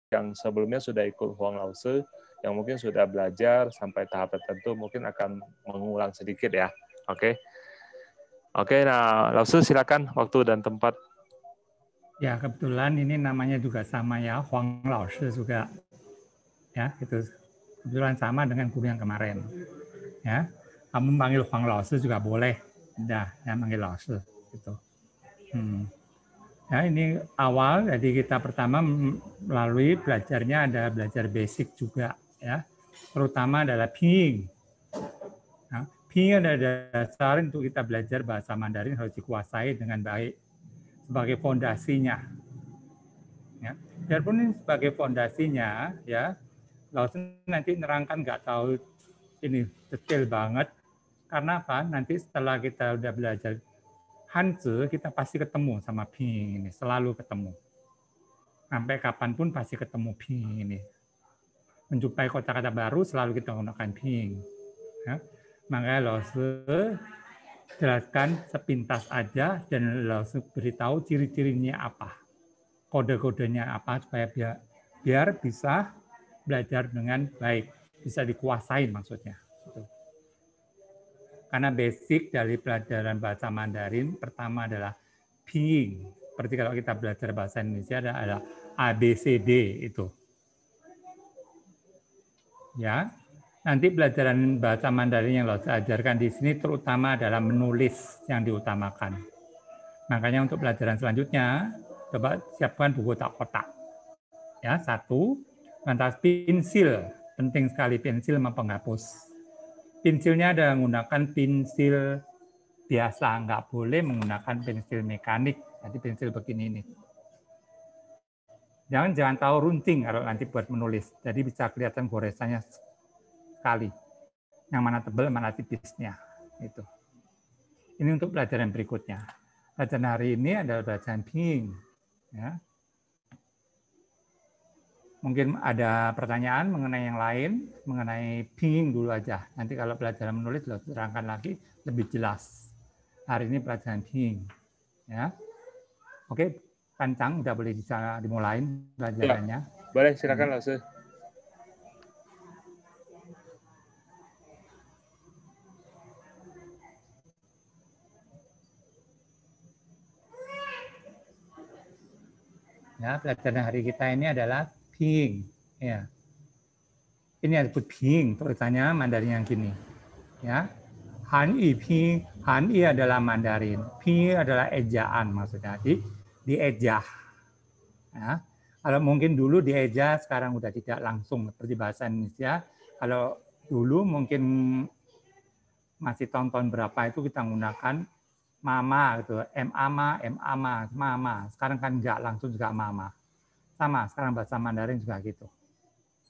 yang sebelumnya sudah ikut Huang Laozi, yang mungkin sudah belajar sampai tahap tertentu, mungkin akan mengulang sedikit ya. Oke. Oke, nah Laozi silakan waktu dan tempat. Ya, kebetulan ini namanya juga sama ya, Huang Laozi juga. Ya, itu kebetulan sama dengan guru yang kemarin. Ya, kamu panggil Huang Laozi juga boleh. Udah, ya panggil Laozi gitu. Ya, ini awal, jadi kita pertama melalui belajarnya ada belajar basic juga, ya. Terutama adalah pinyin. Nah, pinyin adalah dasar untuk kita belajar bahasa Mandarin harus dikuasai dengan baik sebagai fondasinya. Ya. Biarpun ini sebagai fondasinya, ya, Laozi nanti nerangkan nggak tahu ini detail banget. Karena apa? Nanti setelah kita udah belajar Hanzi, kita pasti ketemu sama pinyin ini, selalu ketemu. Sampai kapanpun pasti ketemu pinyin ini. Menjumpai kata-kata baru selalu kita gunakan pinyin. Ya. Makanya Laozi jelaskan sepintas aja dan Laozi beritahu ciri-cirinya apa, kode-kodenya apa supaya biar bisa belajar dengan baik, bisa dikuasai maksudnya. Karena basic dari pelajaran bahasa Mandarin pertama adalah pinyin. Seperti kalau kita belajar bahasa Indonesia ada ABCD itu. Ya, nanti pelajaran bahasa Mandarin yang Laozi ajarkan di sini terutama adalah menulis yang diutamakan. Makanya untuk pelajaran selanjutnya coba siapkan buku kotak-kotak. Ya, satu, lantas pensil, penting sekali pensil sama penghapus. Pensilnya ada menggunakan pensil biasa, nggak boleh menggunakan pensil mekanik. Jadi pensil begini ini. Jangan tahu runting kalau nanti buat menulis. Jadi bisa kelihatan goresannya sekali. Yang mana tebal, mana tipisnya. Itu. Ini untuk pelajaran berikutnya. Pelajaran hari ini adalah pelajaran pinyin. Ya. Mungkin ada pertanyaan mengenai yang lain, mengenai pinyin dulu aja. Nanti kalau pelajaran menulis, terangkan lagi lebih jelas. Hari ini pelajaran pinyin. Ya. Oke, Kancang udah boleh bisa dimulai pelajarannya. Ya, boleh, silakan Laozi. Ya, pelajaran hari kita ini adalah pinyin. Ya. Ini yang disebut pinyin, tulisannya Mandarin yang gini. Ya. Han Yi pinyin, Han Yi adalah Mandarin, pinyin adalah ejaan maksudnya, diejah. Ya. Kalau mungkin dulu dieja, sekarang udah tidak langsung seperti bahasa Indonesia. Kalau dulu mungkin masih tahun-tahun berapa itu kita menggunakan mama gitu, mama. Sekarang kan enggak langsung juga mama. Sama, sekarang bahasa Mandarin juga gitu.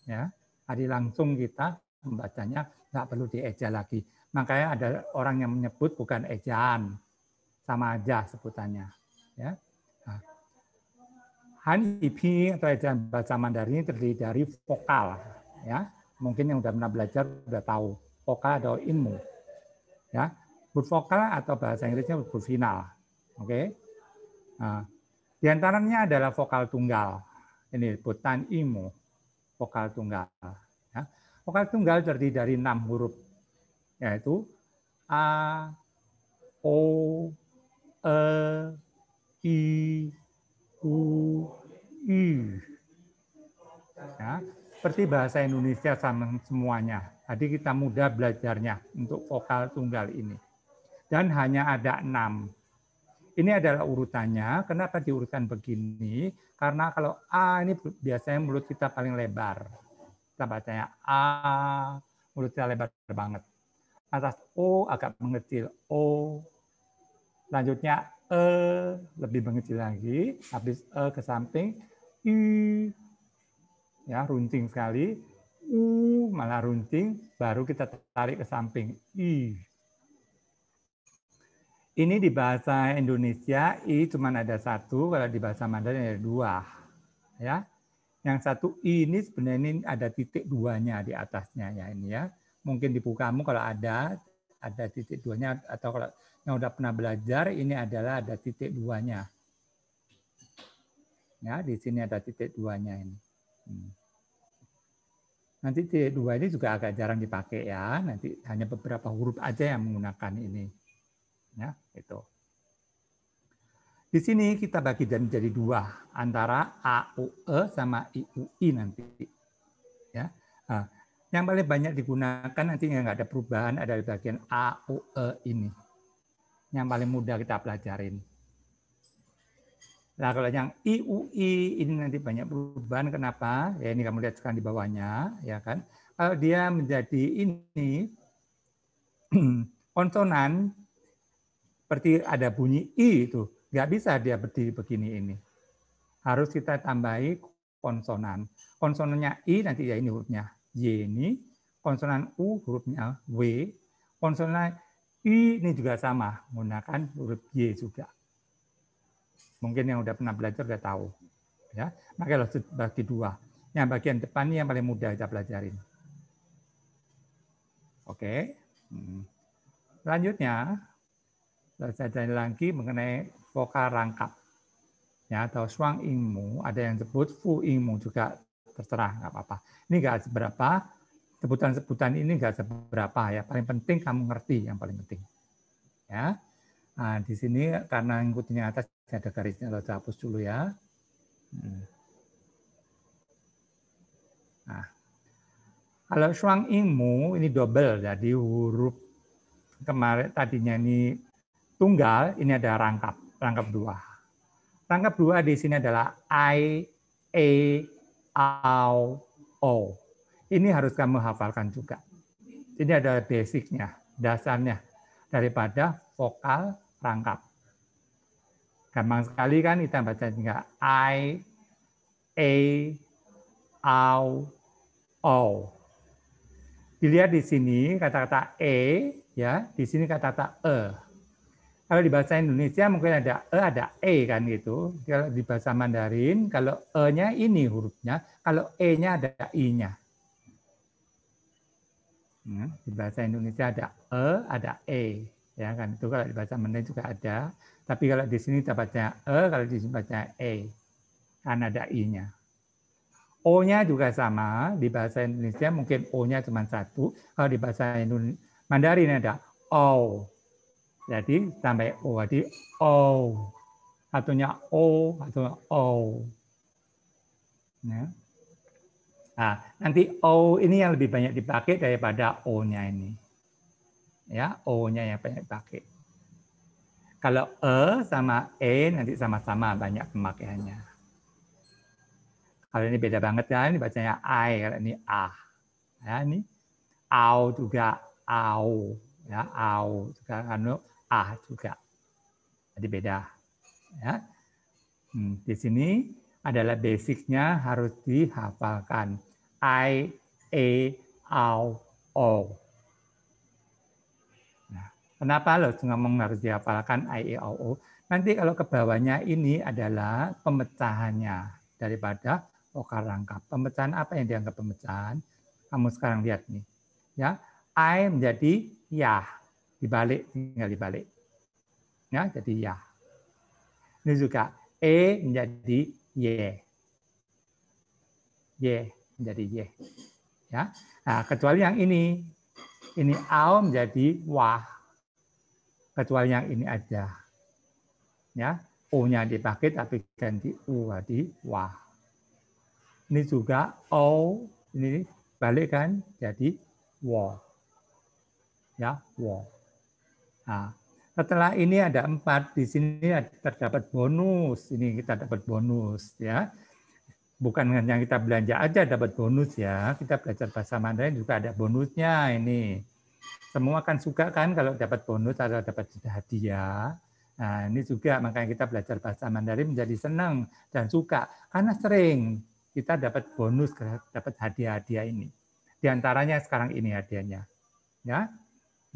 Ya, jadi langsung kita membacanya nggak perlu dieja lagi. Makanya ada orang yang menyebut bukan ejaan, sama aja sebutannya. Ya. Nah, Han Yi pinyin atau ejaan bahasa Mandarin terdiri dari vokal. Ya, mungkin yang sudah pernah belajar sudah tahu vokal atau inmu. Ya, huruf vokal atau bahasa Inggrisnya huruf final. Oke. Nah, di antaranya adalah vokal tunggal. Ini butan imu, vokal tunggal. Ya. Vokal tunggal terdiri dari 6 huruf, yaitu A, O, E, I, U, I. Ya, seperti bahasa Indonesia sama semuanya. Jadi kita mudah belajarnya untuk vokal tunggal ini. Dan hanya ada 6. Ini adalah urutannya. Kenapa diurutkan begini? Karena kalau A ini biasanya mulut kita paling lebar. Kita bacanya A, mulut kita lebar banget. Atas O agak mengecil, O. Lanjutnya E, lebih mengecil lagi. Habis E ke samping, I. Ya, runcing sekali. U, malah runcing. Baru kita tarik ke samping, I. Ini di bahasa Indonesia I cuma ada 1, kalau di bahasa Mandarin ada 2. Ya. Yang satu I ini sebenarnya ini ada titik 2-nya di atasnya ya ini ya. Mungkin di buku kamu kalau ada titik 2-nya, atau kalau yang udah pernah belajar ini adalah ada titik 2-nya. Ya, di sini ada titik 2-nya ini. Nanti titik 2 ini juga agak jarang dipakai ya. Nanti hanya beberapa huruf aja yang menggunakan ini. Ya, itu. Di sini kita bagi menjadi 2 antara A, U, E sama I, U, I nanti. Ya. Nah, yang paling banyak digunakan nanti yang nggak ada perubahan ada di bagian A, U, E ini. Yang paling mudah kita pelajarin. Nah, kalau yang I, U, I ini nanti banyak perubahan. Kenapa? Ya ini kamu lihat sekarang di bawahnya, ya kan? Kalau dia menjadi ini konsonan seperti ada bunyi I itu, nggak bisa dia berdiri begini ini. Harus kita tambahi konsonan. Konsonannya I nanti ya ini hurufnya Y ini, konsonan U hurufnya W, konsonan I ini juga sama menggunakan huruf Y juga. Mungkin yang udah pernah belajar udah tahu. Ya, makanya harus bagi 2. Yang bagian depan ini yang paling mudah kita pelajarin. Oke. Selanjutnya, saya cari lagi mengenai vokal rangkap. Ya, atau shuang ingmu, ada yang sebut fu ingmu juga terserah, nggak apa-apa. Ini nggak seberapa, sebutan-sebutan ini nggak seberapa ya. Paling penting kamu ngerti yang paling penting. Ya. Nah, di sini karena ngikutin atas ada garisnya,เราhapus dulu ya. Nah, kalau shuang ingmu ini double, jadi huruf kemarin tadinya ini tunggal, ini ada rangkap 2. Rangkap 2 di sini adalah I, E, Au, O. Ini harus kamu hafalkan juga. Ini adalah basicnya, dasarnya daripada vokal rangkap. Gampang sekali kan kita baca juga I, E, Au, O. Dilihat di sini kata-kata E, ya, di sini kata-kata E. Kalau di bahasa Indonesia mungkin ada E, ada E kan gitu. Kalau di bahasa Mandarin, kalau E-nya ini hurufnya, kalau E-nya ada I-nya. Di bahasa Indonesia ada E, ada E. Ya kan, itu kalau di bahasa Mandarin juga ada. Tapi kalau di sini kita baca E, kalau di sini baca E. Karena ada I-nya. O-nya juga sama, di bahasa Indonesia mungkin O-nya cuma 1. Kalau di bahasa Mandarin ada O. Jadi tambah O, jadi O. Satunya O, satunya O. Ya. Nah, nanti O ini yang lebih banyak dipakai daripada O-nya ini. Ya, O-nya yang banyak dipakai. Kalau E sama E nanti sama-sama banyak pemakaiannya. Kalau ini beda banget ya, ini bacanya I, kalau ini A. Ya, ini Au juga Au. Ya, Au juga anu A juga. Jadi beda. Ya. Di sini adalah basicnya harus dihafalkan. I, E, Au, O. Nah, kenapa harus ngomong harus dihafalkan I, E, Au, O? Nanti kalau ke bawahnya ini adalah pemecahannya daripada vokal rangkap. Pemecahan apa yang dianggap pemecahan? Kamu sekarang lihat nih. Ya, I menjadi ya. Dibalik, tinggal dibalik. Ya, jadi ya. Ini juga E menjadi Y. Y menjadi Y. Ya. Nah, kecuali yang ini AU menjadi wah. Kecuali yang ini aja. Ya, O-nya dipakai tapi ganti U di wah. Ini juga O, ini balik kan jadi wo. Ya, wo. Nah, setelah ini ada 4, di sini terdapat bonus. Ini kita dapat bonus ya. Bukan hanya kita belanja aja dapat bonus ya. Kita belajar bahasa Mandarin juga ada bonusnya ini. Semua kan suka kan kalau dapat bonus atau dapat hadiah. Nah, ini juga makanya kita belajar bahasa Mandarin menjadi senang dan suka karena sering kita dapat bonus, dapat hadiah-hadiah ini. Di antaranya sekarang ini hadiahnya. Ya.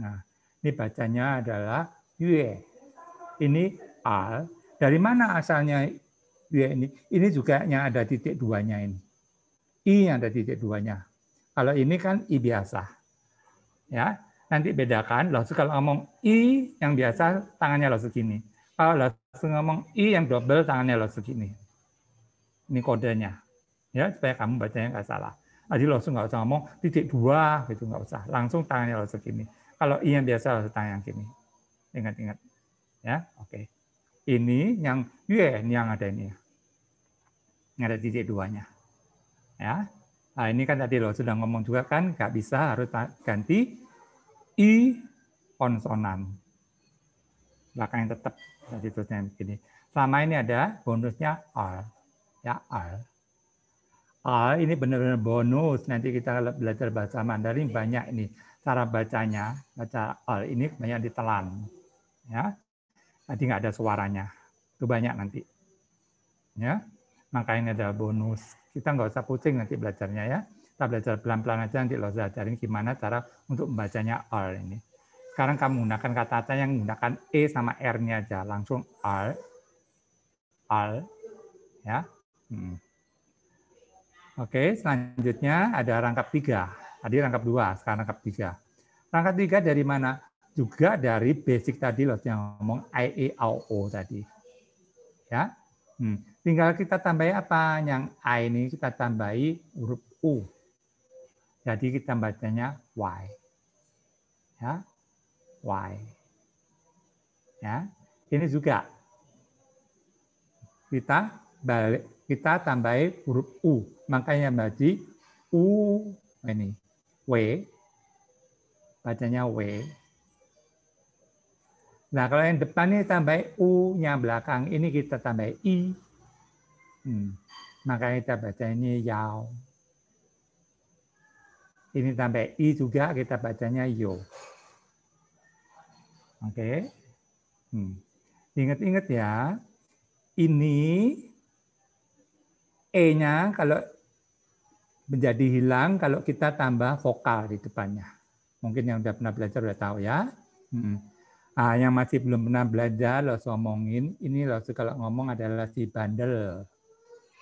Nah, ini bacanya adalah Yue. Ini al. Dari mana asalnya Yue ini? Ini juga yang ada titik 2-nya ini. I yang ada titik 2-nya. Kalau ini kan I biasa. Ya, nanti bedakan. Lalu kalau ngomong I yang biasa tangannya lo segini. Kalau ngomong I yang double tangannya lo segini. Ini kodenya. Ya, supaya kamu bacanya nggak salah. Jadi langsung nggak usah ngomong titik 2 gitu, nggak usah. Langsung tangannya langsung gini. Kalau I yang biasa langsung tangan yang gini. Ingat-ingat. Ya, oke. Ini yang ini yang ada ini. Yang ada titik 2-nya. Ya. Nah, ini kan tadi lo sudah ngomong juga kan, nggak bisa, harus ganti I konsonan. Belakangnya tetap jadi terusnya begini. Selama ini ada bonusnya R. Ya, R. R ini benar-benar bonus. Nanti kita belajar bahasa Mandarin banyak ini. Cara bacanya, baca R ini banyak ditelan. Ya. Tadi nggak ada suaranya. Itu banyak nanti. Ya. Makanya ada bonus. Kita nggak usah pusing nanti belajarnya ya. Kita belajar pelan-pelan aja, nanti lo ajarin gimana cara untuk membacanya R ini. Sekarang kamu gunakan kata-kata yang menggunakan E sama R-nya aja. Langsung R. R. Ya. Oke, selanjutnya ada rangkap 3. Tadi rangkap 2, sekarang rangkap 3. Rangkap 3 dari mana? Juga dari basic tadi loh yang ngomong I, E, O tadi. Ya. Tinggal kita tambahi apa? Yang I ini kita tambahi huruf U. Jadi kita bacanya Y. Ya. Y. Ya. Ini juga kita tambahi huruf U. Makanya baca U ini. W. Bacanya W. Nah, kalau yang depan ini tambah U, yang belakang ini kita tambah I. Makanya kita baca ini Yao. Ini tambah I juga, kita bacanya Yo. Oke. Ingat-ingat ya, ini E-nya kalau menjadi hilang kalau kita tambah vokal di depannya. Mungkin yang sudah pernah belajar sudah tahu ya. Nah, yang masih belum pernah belajar, lo ngomongin, ini lo kalau ngomong adalah si bandel.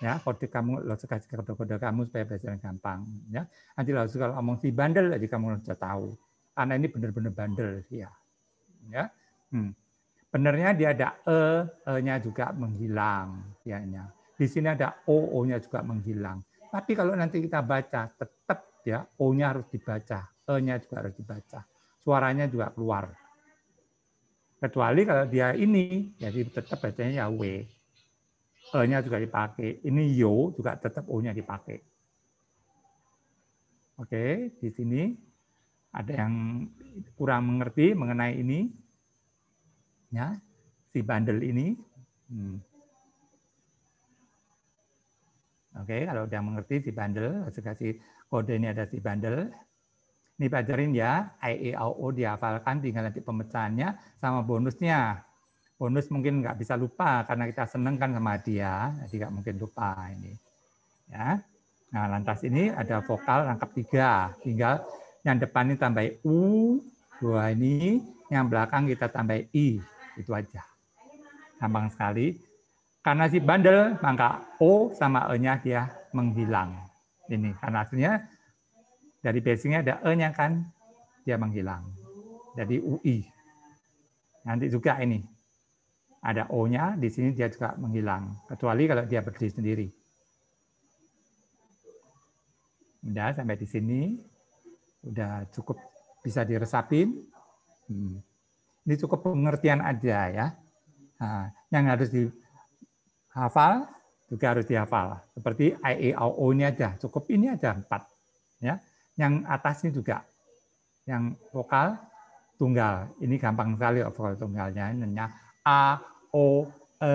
Ya, kode kamu lo kasih kode kamu supaya belajar gampang. Ya, nanti lo kalau ngomong si bandel, jadi kamu sudah tahu. Karena ini benar-benar bandel ya. Ya, benernya dia ada E-nya juga menghilang. Ya-nya. Di sini ada O-nya juga menghilang. Tapi kalau nanti kita baca, tetap ya O-nya harus dibaca, E-nya juga harus dibaca. Suaranya juga keluar. Kecuali kalau dia ini, jadi tetap bacanya ya W. E-nya juga dipakai. Ini Yo juga tetap O-nya dipakai. Oke, di sini ada yang kurang mengerti mengenai ini. Ya, si bandel ini. Oke, kalau udah mengerti si bandel, saya kasih kode ini ada si bandel. Ini pelajarin ya, I, E, O dihafalkan, tinggal nanti pemecahannya sama bonusnya. Bonus mungkin nggak bisa lupa karena kita seneng kan sama dia, jadi nggak mungkin lupa ini. Ya. Nah, lantas ini ada vokal rangkap 3, tinggal yang depan ini tambah U, 2 ini, yang belakang kita tambah I, itu aja. Gampang sekali. Karena si bandel, maka O sama E-nya dia menghilang. Ini karena aslinya dari basicnya ada E-nya kan, dia menghilang. Jadi UI. Nanti juga ini ada O-nya, di sini dia juga menghilang. Kecuali kalau dia berdiri sendiri. Udah sampai di sini, udah cukup bisa diresapin. Ini cukup pengertian aja ya. Nah, yang harus dihafal juga harus dihafal. Seperti I, E, O ini aja, cukup ini aja 4. Ya. Yang atas ini juga, yang vokal tunggal. Ini gampang sekali vokal tunggalnya. Ini A, O, E,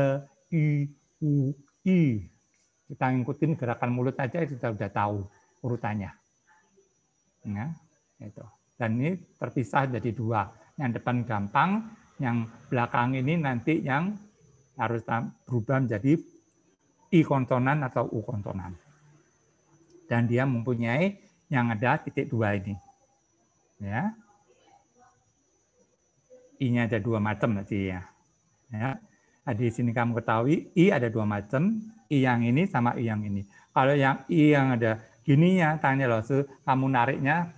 I, U, I. Kita ngikutin gerakan mulut aja kita sudah tahu urutannya. Ya, itu. Dan ini terpisah jadi 2. Yang depan gampang, yang belakang ini nanti yang harus berubah menjadi I konsonan atau U konsonan. Dan dia mempunyai yang ada titik 2 ini. Ya. I-nya ada 2 macam nanti ya. Ya. Nah, di sini kamu ketahui I ada 2 macam, I yang ini sama I yang ini. Kalau yang I yang ada gininya, tangannya loh, kamu nariknya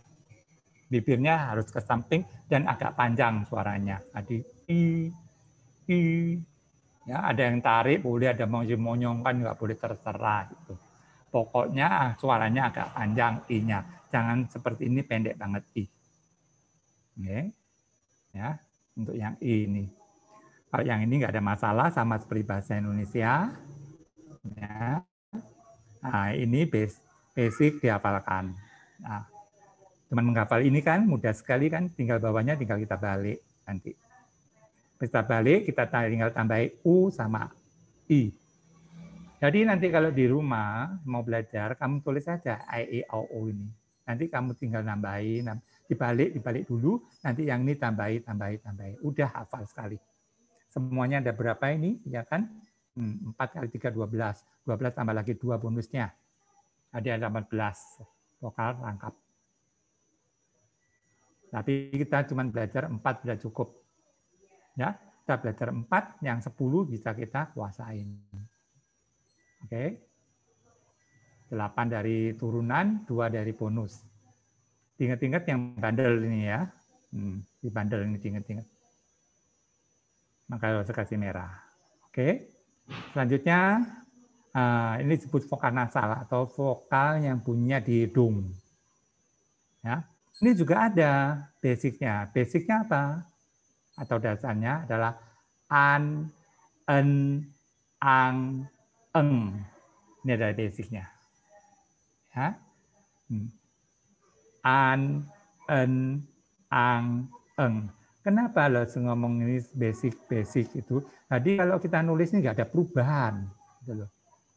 bibirnya harus ke samping dan agak panjang suaranya. Jadi I. Ya, ada yang tarik boleh, ada monyong kan nggak boleh terserah gitu. Pokoknya suaranya agak panjang I-nya. Jangan seperti ini pendek banget I. Oke. Ya, untuk yang I ini. Kalau yang ini nggak ada masalah sama seperti bahasa Indonesia. Ya. Nah, ini basic dihafalkan. Nah, cuman menghafal ini kan mudah sekali kan, tinggal bawahnya tinggal kita balik nanti. Kita balik, kita tinggal tambahin U sama I. Jadi nanti kalau di rumah mau belajar, kamu tulis saja I, E, O, U ini. Nanti kamu tinggal nambahin, dibalik dulu, nanti yang ini tambahin. Udah hafal sekali. Semuanya ada berapa ini? Ya kan? 4 kali 3, 12. 12 tambah lagi 2 bonusnya. Ada 18 vokal rangkap. Tapi kita cuma belajar 4 sudah cukup. Ya, kita belajar 4, yang 10 bisa kita kuasain. Oke. 8 dari turunan, 2 dari bonus. Ingat-ingat yang bandel ini ya. Di bandel ini ingat-ingat. Maka harus kasih merah. Oke. Selanjutnya, ini disebut vokal nasal atau vokal yang bunyinya di hidung. Ya. Ini juga ada basicnya. Basicnya apa? Atau dasarnya adalah an, en, ang, eng. Ini adalah basicnya. Ya. An, en, ang, eng. Kenapa lo ngomong ini basic itu? Tadi kalau kita nulis ini nggak ada perubahan. Gitu loh.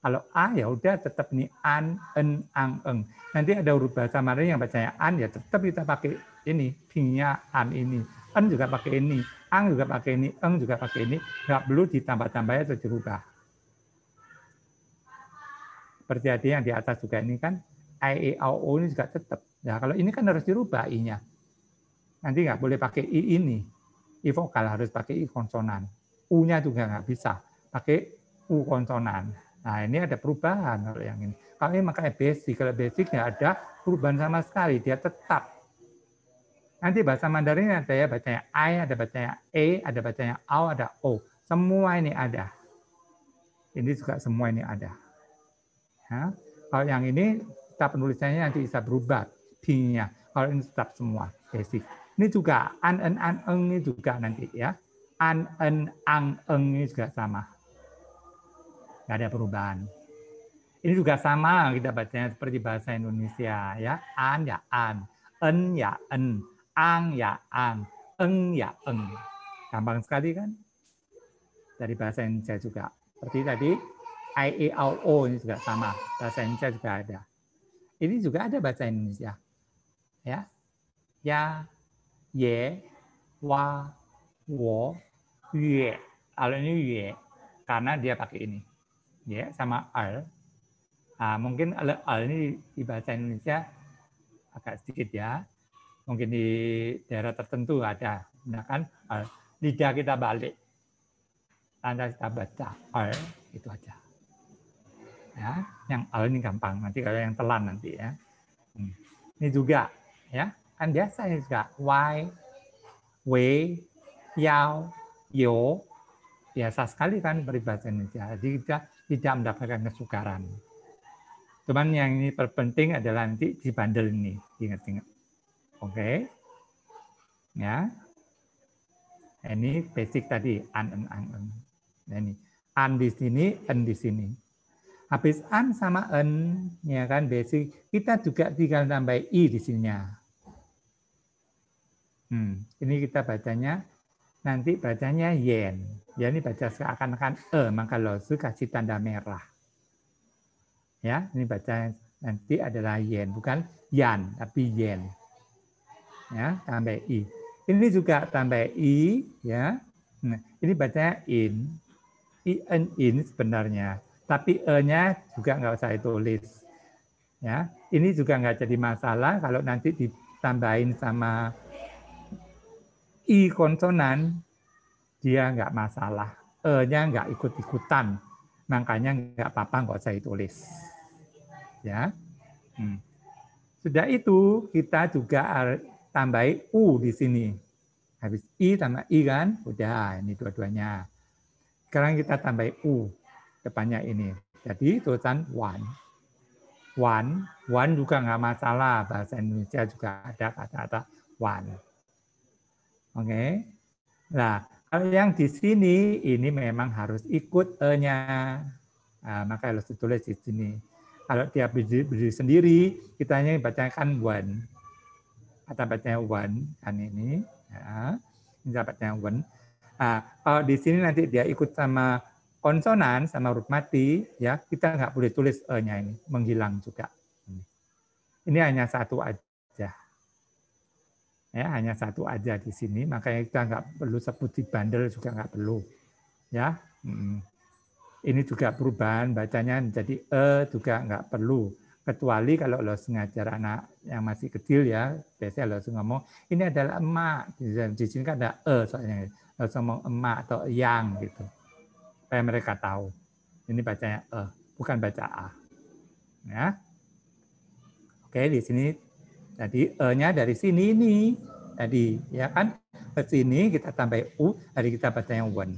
Kalau A ya udah tetap nih an, en, ang, eng. Nanti ada huruf bahasa Mandarin yang bacanya an ya tetap kita pakai ini, pingnya an ini. En juga pakai ini, ang juga pakai ini, eng juga pakai ini. Nggak perlu ditambah-tambah atau dirubah. Seperti tadi yang di atas juga ini kan I, E, O, U ini juga tetap. Ya kalau ini kan harus dirubah I-nya. Nanti nggak boleh pakai I ini. I vokal harus pakai I konsonan. U-nya juga nggak bisa. Pakai U konsonan. Nah ini ada perubahan kalau yang ini. Kalau ini makanya basic. Kalau basic nggak ada perubahan sama sekali. Dia tetap. Nanti bahasa Mandarin ada ya bacanya I, ada bacanya E, ada bacanya O, ada O. Semua ini ada. Ini juga semua ini ada. Ya. Kalau yang ini kita penulisannya nanti bisa berubah. P-nya. Kalau ini tetap semua basic. Ini juga an, en, an, eng ini juga nanti ya. An, en, ang, eng ini juga sama. Nggak ada perubahan. Ini juga sama kita bacanya seperti bahasa Indonesia ya. An ya an, en ya en, ang ya ang, eng ya eng. Gampang sekali kan? Dari bahasa Indonesia juga. Seperti tadi I, E, O, O ini juga sama. Bahasa Indonesia juga ada. Ini juga ada bahasa Indonesia. Ya. Ya, ye, wa, wo, yue. Kalau ini yue karena dia pakai ini. Ya, sama al. Nah, mungkin al ini di bahasa Indonesia agak sedikit ya. Mungkin di daerah tertentu ada. Nah, kan lidah kita balik. Tanda kita baca al itu aja. Ya, yang al ini gampang. Nanti kalau yang telan nanti ya. Ini juga ya. Kan biasa ini juga y, w, yao, yo. Biasa sekali kan berbahasa Indonesia. Jadi kita tidak mendapatkan kesukaran. Cuman yang ini terpenting adalah nanti di bandel ini. Ingat-ingat. Oke. Ya. Ini basic tadi. An, en, ang, en. Nah, ini. An di sini, en di sini. Habis an sama en, ya kan basic. Kita juga tinggal tambah i di sininya. Ini kita bacanya, nanti bacanya yen. Ya ini baca seakan-akan maka losu kasih tanda merah. Ya, ini baca nanti adalah yen, bukan yan, tapi yen. Ya, tambah i. Ini juga tambah i, ya. Nah, ini bacanya in. In sebenarnya, tapi e-nya juga nggak usah ditulis. Ya, ini juga nggak jadi masalah kalau nanti ditambahin sama I konsonan, dia nggak masalah. E-nya nggak ikut-ikutan. Makanya nggak apa-apa, nggak usah ditulis. Ya. Sudah itu, kita juga tambahin U di sini. Habis I tambah I kan, udah ini dua-duanya. Sekarang kita tambahin U, depannya ini. Jadi tulisan one. Wan juga nggak masalah, bahasa Indonesia juga ada kata-kata wan. Oke. Nah, kalau yang di sini ini memang harus ikut e-nya. Nah, maka harus ditulis di sini. Kalau dia berdiri sendiri, kita hanya bacakan one. Kata bacanya one kan ini. Ya. Ini bacanya one. Nah, kalau di sini nanti dia ikut sama konsonan, sama huruf mati, ya kita nggak boleh tulis e-nya ini, menghilang juga. Ini hanya satu aja. Ya, hanya satu aja di sini, makanya kita nggak perlu sebut di bandel juga nggak perlu. Ya, ini juga perubahan bacanya menjadi juga nggak perlu. Kecuali kalau lo ngajar anak yang masih kecil ya, biasanya lo ngomong ini adalah emak. Di sini kan ada soalnya. Lo ngomong emak atau yang gitu. Supaya mereka tahu. Ini bacanya bukan baca a. Ya. Oke, di sini tadi e-nya dari sini ini. Tadi ya kan ke sini kita tambah u, tadi kita bacanya one.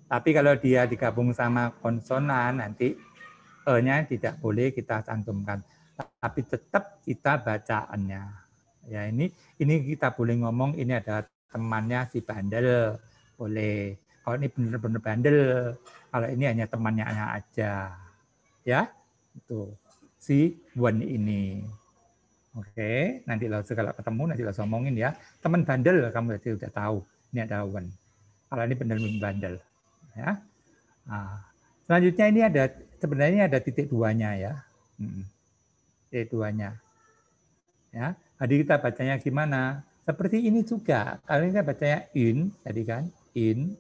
Tapi kalau dia digabung sama konsonan nanti e-nya tidak boleh kita cantumkan. Tapi tetap kita bacaannya. Ya ini kita boleh ngomong ini ada temannya si bandel. Boleh. Kalau ini benar-benar bandel. Kalau ini hanya temannya aja. Ya. Itu si one ini. Oke, nanti lo kalau ketemu nanti lo ngomongin ya. Teman bandel kamu berarti udah tahu. Ini ada one. Kalau ini benar-benar bandel. Ya. Nah, selanjutnya ini ada sebenarnya ada titik duanya ya. Titik duanya. Ya. Jadi kita bacanya gimana? Seperti ini juga. Kalau ini kita bacanya in tadi kan, in.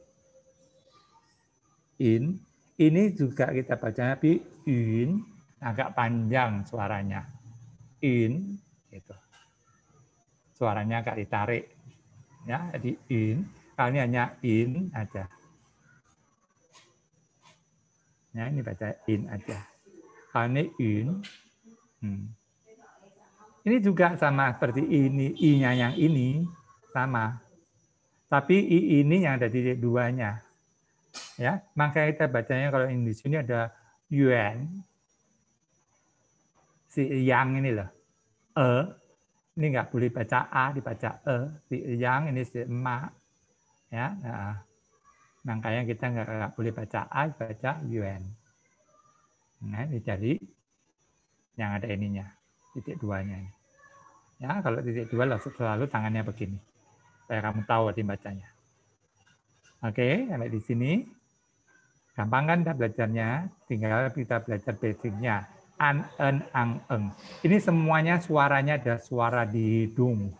Ini juga kita bacanya tapi in agak panjang suaranya. In gitu. Suaranya agak ditarik. Ya, jadi in. Kalau ini hanya in aja. Ya, ini baca in aja. Kalau ini in. Ini juga sama seperti ini, i-nya yang ini sama. Tapi i ini yang ada di duanya. Ya, maka kita bacanya kalau di sini ada yuan. Si yang ini loh. Ini nggak boleh baca a, dibaca Si yang ini si emak. Ya, nah, makanya kita nggak boleh baca a, baca yuan. Nah, ini jadi yang ada ininya, titik duanya. Ya, kalau titik dua selalu tangannya begini. Supaya kamu tahu arti bacanya. Oke, sampai di sini. Gampang kan kita belajarnya? Tinggal kita belajar basicnya. An, en, ang, eng. Ini semuanya suaranya ada suara dihidung.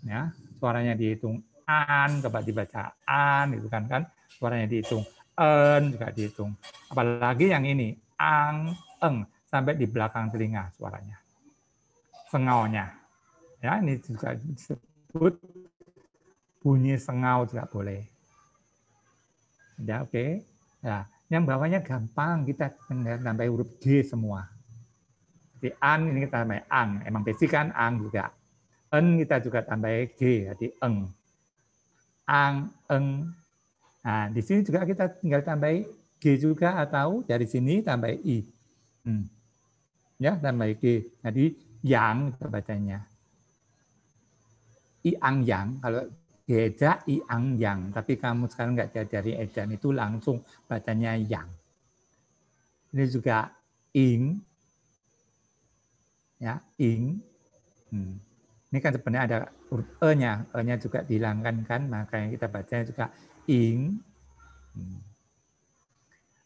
Ya, suaranya dihitung. An, coba dibaca an, itu kan suaranya dihitung. En juga dihitung. Apalagi yang ini, ang, eng, sampai di belakang telinga suaranya. Sengaunya. Ya, ini juga disebut bunyi sengau juga boleh. Ya, oke. Nah, yang bawahnya gampang, kita tambah huruf G semua. Di an ini kita tambah ang, emang basic kan ang juga. En kita juga tambah G, jadi eng. Ang, eng. Nah, di sini juga kita tinggal tambah G juga atau dari sini tambah I. Ya, tambah G. Jadi yang bacanya. I ang yang, kalau eja i ang yang, tapi kamu sekarang nggak diajari ejaan itu langsung bacanya yang. Ini juga ing, ya ing. Ini kan sebenarnya ada huruf e-nya, e-nya juga dihilangkan kan, makanya kita bacanya juga ing.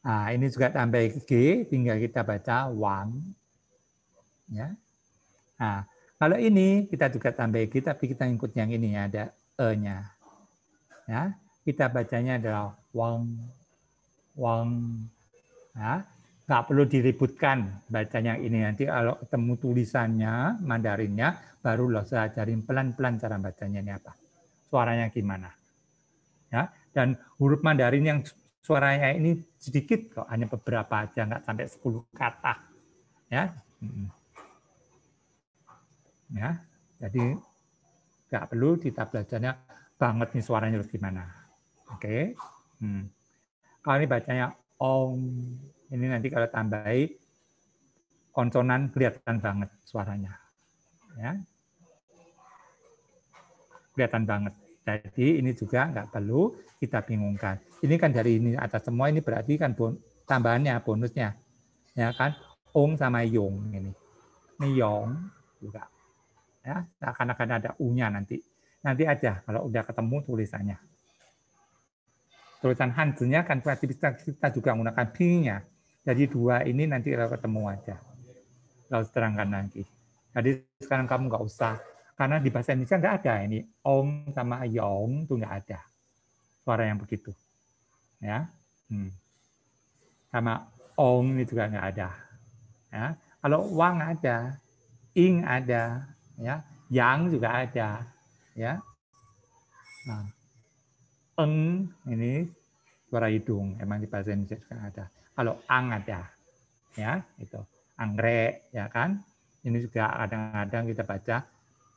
Nah, ini juga tambah g, tinggal kita baca wang. Ya. Nah, kalau ini kita juga tambah g, tapi kita ikut yang ini ya, ada e-nya. Ya, kita bacanya adalah wang, wang. Ya, nggak perlu diributkan bacanya ini. Nanti kalau ketemu tulisannya, Mandarinnya, baru lo saya ajarin pelan-pelan cara bacanya ini apa. Suaranya gimana. Ya, dan huruf Mandarin yang suaranya ini sedikit kok, hanya beberapa aja, nggak sampai 10 kata. Ya, ya, jadi nggak perlu kita belajarnya banget nih suaranya harus gimana. Oke. Kalau ini bacanya om, ini nanti kalau tambahi konsonan kelihatan banget suaranya. Ya. Kelihatan banget. Jadi ini juga nggak perlu kita bingungkan. Ini kan dari ini atas semua ini berarti kan tambahannya, bonusnya. Ya kan? Ong sama yong ini. Ini yong juga. Ya, akan ada u-nya nanti. Nanti aja kalau udah ketemu tulisannya. Tulisan Hanzi-nya kan berarti kita juga menggunakan ping-nya. Jadi dua ini nanti kalau ketemu aja. Lalu terangkan lagi. Jadi sekarang kamu nggak usah, karena di bahasa Indonesia nggak ada ini ong sama yong itu nggak ada suara yang begitu, ya. Sama ong ini juga nggak ada. Ya. Kalau wang ada, ing ada, ya, yang juga ada, ya. Nah, eng ini suara hidung, emang di bahasa Indonesia juga ada. Kalau ang ada, ya itu anggrek, ya kan. Ini juga kadang-kadang kita baca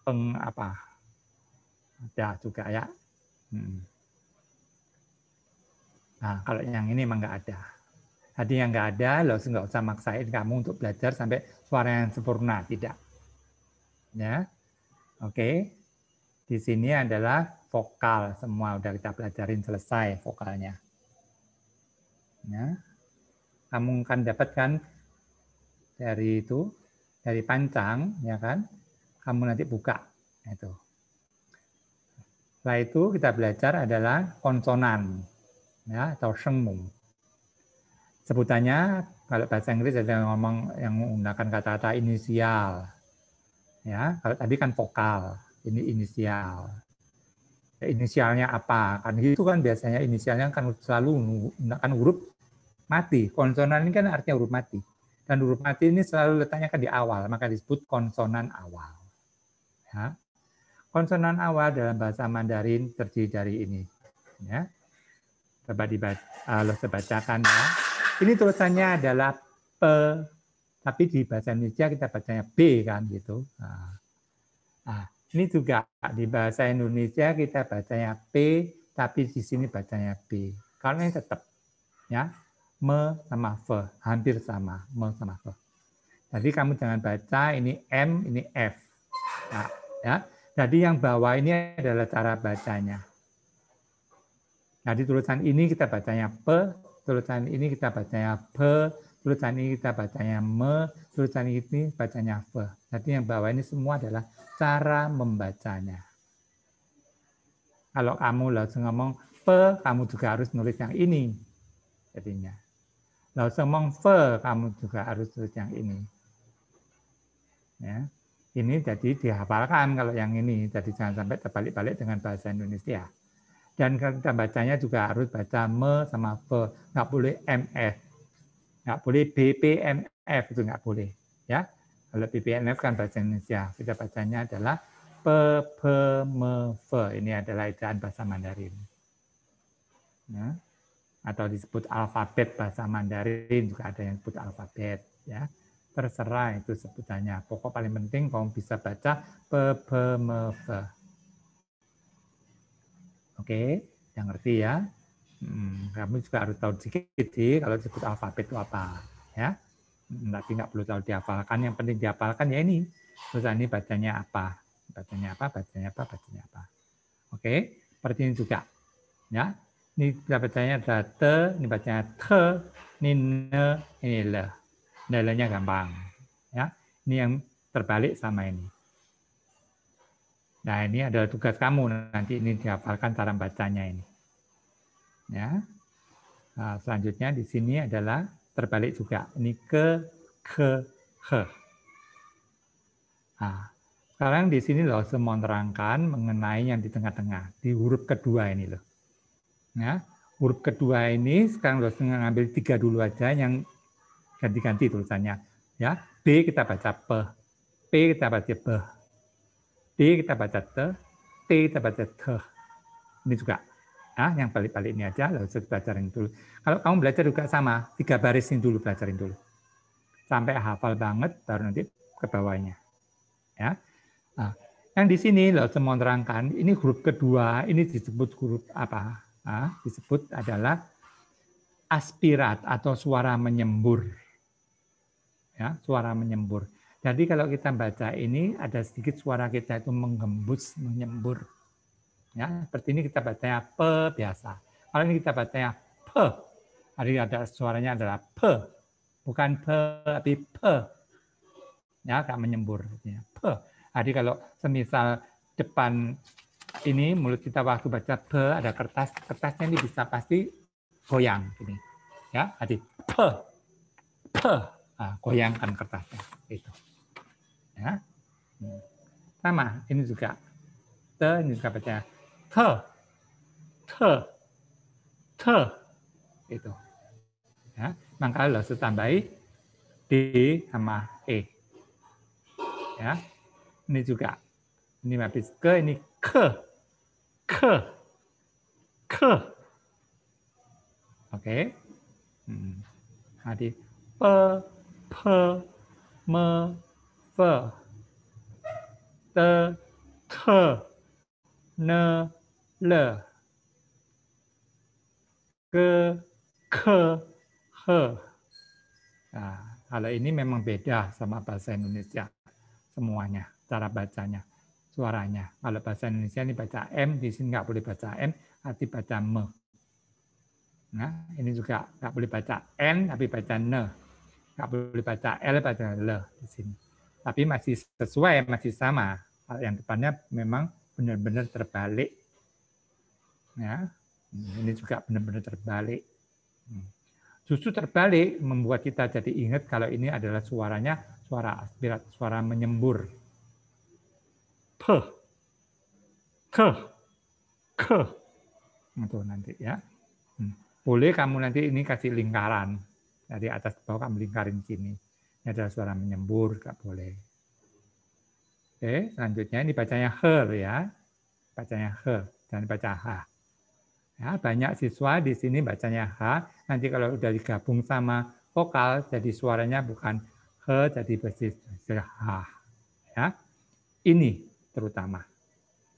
eng apa, ada juga ya. Nah kalau yang ini emang nggak ada. Tadi yang nggak ada, lo nggak usah maksain kamu untuk belajar sampai suara yang sempurna, tidak. Ya, oke. Di sini adalah vokal semua udah kita pelajarin selesai vokalnya. Ya, kamu kan dapatkan dari itu, dari pancang, ya kan? Kamu nanti buka itu. Setelah itu kita belajar adalah konsonan, ya, atau shengmu. Sebutannya kalau bahasa Inggris ada ngomong yang menggunakan kata-kata inisial, ya. Kalau tadi kan vokal, ini inisial. Ya, inisialnya apa? Kan itu kan biasanya inisialnya kan selalu menggunakan huruf mati. Konsonan ini kan artinya huruf mati. Dan huruf mati ini selalu letaknya kan di awal, maka disebut konsonan awal. Ya. Konsonan awal dalam bahasa Mandarin terdiri dari ini. Ya. Coba dibacakan ya. Ini tulisannya adalah P, tapi di bahasa Indonesia kita bacanya B kan gitu. Nah, ini juga di bahasa Indonesia kita bacanya P, tapi di sini bacanya B. Karena ini tetap ya me sama f, hampir sama me sama f. Jadi kamu jangan baca ini M, ini F. Nah, ya. Jadi yang bawah ini adalah cara bacanya. Jadi tulisan ini kita bacanya P, tulisan ini kita bacanya P, tulisan ini kita bacanya me, tulisan ini bacanya F. Jadi yang bawah ini semua adalah cara membacanya. Kalau kamu langsung ngomong P, kamu juga harus nulis yang ini. Jadinya. Langsung ngomong F, kamu juga harus tulis yang ini. Ya. Ini jadi dihafalkan kalau yang ini. Jadi jangan sampai terbalik-balik dengan bahasa Indonesia. Dan kita bacanya juga harus baca me sama f, nggak boleh mf, nggak boleh bpmf, itu nggak boleh. Ya, kalau bpmf kan bahasa Indonesia, kita bacanya adalah p, p, me, f. Ini adalah ejaan bahasa Mandarin. Ya. Atau disebut alfabet bahasa Mandarin, juga ada yang disebut alfabet. Ya. Terserah itu sebutannya. Pokok paling penting kamu bisa baca p, p, me, f. Oke, yang ngerti ya. Kamu juga harus tahu sedikit sih kalau disebut alfabet itu apa, ya. Tapi nggak perlu tahu dihafalkan. Yang penting dihafalkan ya ini. Terus ini bacanya apa, bacanya apa, bacanya apa, bacanya apa. Oke, seperti ini juga, ya. Ini kita bacanya adalah te, ini bacanya te, ini ne, ini le. Le-nya gampang, ya. Ini yang terbalik sama ini. Nah, ini adalah tugas kamu nanti ini dihafalkan cara bacanya ini. Ya. Nah, selanjutnya di sini adalah terbalik juga. Ini ke, he. Nah, sekarang di sini loh saya mau menerangkan mengenai yang di tengah-tengah, di huruf kedua ini loh. Ya, huruf kedua ini sekarang loh saya ngambil 3 dulu aja yang ganti-ganti tulisannya. Ya, B kita baca P, P kita baca B, D kita baca T, T kita baca T. Ini juga. Nah, yang balik-balik ini aja, lalu saya belajarin dulu. Kalau kamu belajar juga sama, 3 baris ini dulu belajarin dulu. Sampai hafal banget, baru nanti ke bawahnya. Ya. Nah, yang di sini loh saya mau terangkan, ini huruf kedua, ini disebut huruf apa? Nah, disebut adalah aspirat atau suara menyembur. Ya, suara menyembur. Jadi kalau kita baca ini ada sedikit suara kita itu menggembus, menyembur. Ya, seperti ini kita bacanya pe biasa. Kalau ini kita bacanya pe, jadi ada suaranya adalah pe, bukan pe tapi pe. Ya, agak menyembur. Ya, pe. Jadi kalau semisal depan ini mulut kita waktu baca pe ada kertas, kertasnya ini bisa pasti goyang gini. Ya, jadi pe, pe. Nah, goyangkan kertasnya itu. Ya. Sama, ini juga te, ini juga baca te, te, te, itu. Ya, maka harus tambahi d sama e. Ya, ini juga. Ini habis ke, ini ke, ke. Oke. Jadi pe, pe, me, fe, te, te, ne, le, ke, he. Nah, kalau ini memang beda sama bahasa Indonesia semuanya, cara bacanya, suaranya. Kalau bahasa Indonesia ini baca M, di sini nggak boleh baca M, tapi baca me. Nah, ini juga nggak boleh baca N, tapi baca ne. Nggak boleh baca L, baca le di sini. Tapi masih sesuai, masih sama. Yang depannya memang benar-benar terbalik. Ya, ini juga benar-benar terbalik. Justru terbalik membuat kita jadi ingat kalau ini adalah suaranya suara aspirat, suara menyembur. Pe, ke, itu nanti ya. Boleh kamu nanti ini kasih lingkaran dari atas ke bawah, kamu lingkarin sini. Ini adalah suara menyembur, nggak boleh. Oke, selanjutnya ini bacanya he ya, bacanya he, jangan baca h. Ya, banyak siswa di sini bacanya H. Nanti kalau udah digabung sama vokal, jadi suaranya bukan H, jadi basis H. Ya, ini terutama.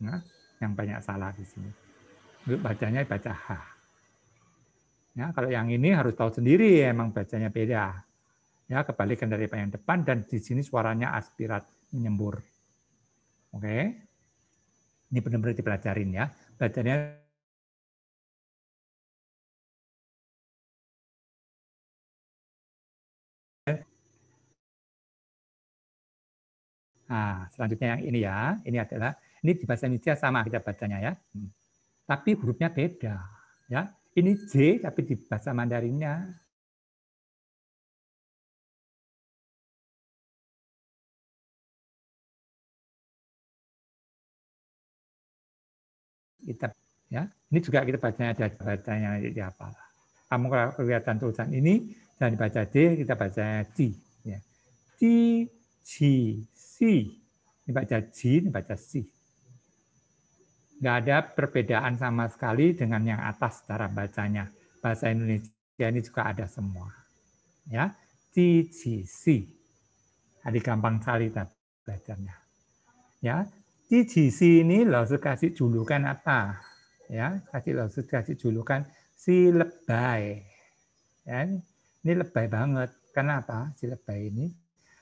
Nah, yang banyak salah di sini. Untuk bacanya baca H. Ya, kalau yang ini harus tahu sendiri, emang bacanya beda. Ya, kebalikan dari yang depan dan di sini suaranya aspirat menyembur. Oke, ini benar-benar dipelajarin ya. Bacanya Nah, selanjutnya yang ini ya, ini adalah ini di bahasa Indonesia sama kita bacanya ya, tapi hurufnya beda ya. Ini J tapi di bahasa Mandarinnya kita ya. Ini juga kita bacanya ada bacanya di apa? Kamu kalau kelihatan tulisan ini jangan dibaca D, kita bacanya C ya. C, C, C. Ini baca J, ini baca C. Nggak ada perbedaan sama sekali dengan yang atas cara bacanya. Bahasa Indonesia ini juga ada semua. Ya, C, C, C. Jadi gampang sekali kita bacanya. Ya, C, C, C ini langsung kasih julukan apa? Ya, kasih julukan si lebay. Ya, ini lebay banget. Kenapa si lebay ini?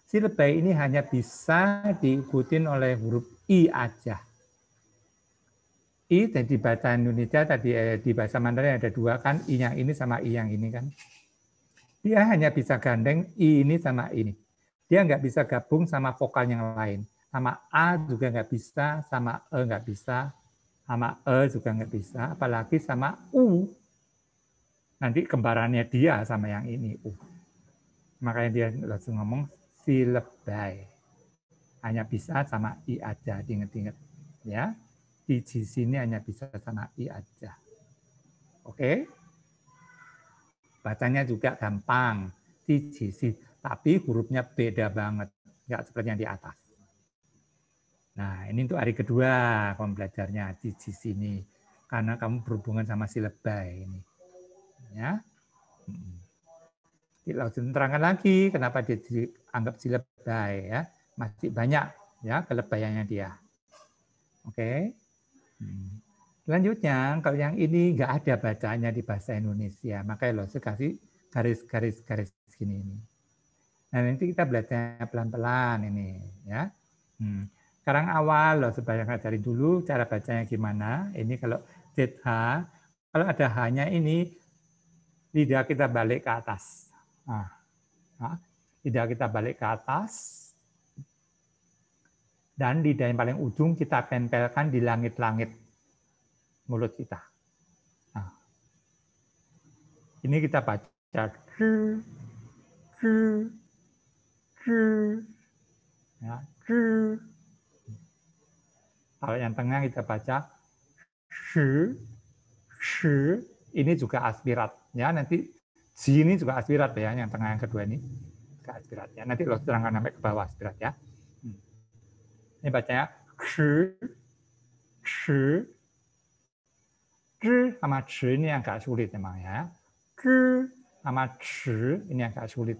Si lebay ini hanya bisa diikutin oleh huruf I aja. I di bahasa Indonesia tadi di bahasa Mandarin ada dua kan, I yang ini sama I yang ini kan. Dia hanya bisa gandeng I ini sama ini. Dia nggak bisa gabung sama vokal yang lain. Sama A juga nggak bisa, sama E nggak bisa, sama E juga nggak bisa, apalagi sama U. Nanti kembarannya dia sama yang ini, U. Makanya dia langsung ngomong si lebay. Hanya bisa sama I aja, diinget-inget. Ya. Di sini hanya bisa sama I aja. Oke? Bacanya juga gampang. Di tapi hurufnya beda banget. Nggak seperti yang di atas. Nah, ini untuk hari kedua kamu belajarnya di sini. Karena kamu berhubungan sama si lebay ini. Ya. Langsung terangkan lagi kenapa dia dianggap si lebay ya. Masih banyak ya kelebayannya dia. Oke. Selanjutnya, kalau yang ini nggak ada bacanya di bahasa Indonesia, makanya lo kasih garis-garis gini ini. Nah, nanti kita belajar pelan-pelan ini ya. Sekarang awal loh supaya ngajarin dulu cara bacanya gimana. Ini kalau ZH, kalau ada H-nya ini lidah kita balik ke atas. Lidah kita balik ke atas. Dan lidah yang paling ujung kita tempelkan di langit-langit mulut kita. Nah, ini kita baca ya, kalau yang tengah kita baca ini juga aspirat ya, nanti ji ini juga aspirat ya, yang tengah yang kedua ini juga aspirat ya, nanti lo terangkan sampai ke bawah aspirat ya. Ini bacanya sama ci ini agak sulit memang ya. Sama ci ini agak sulit.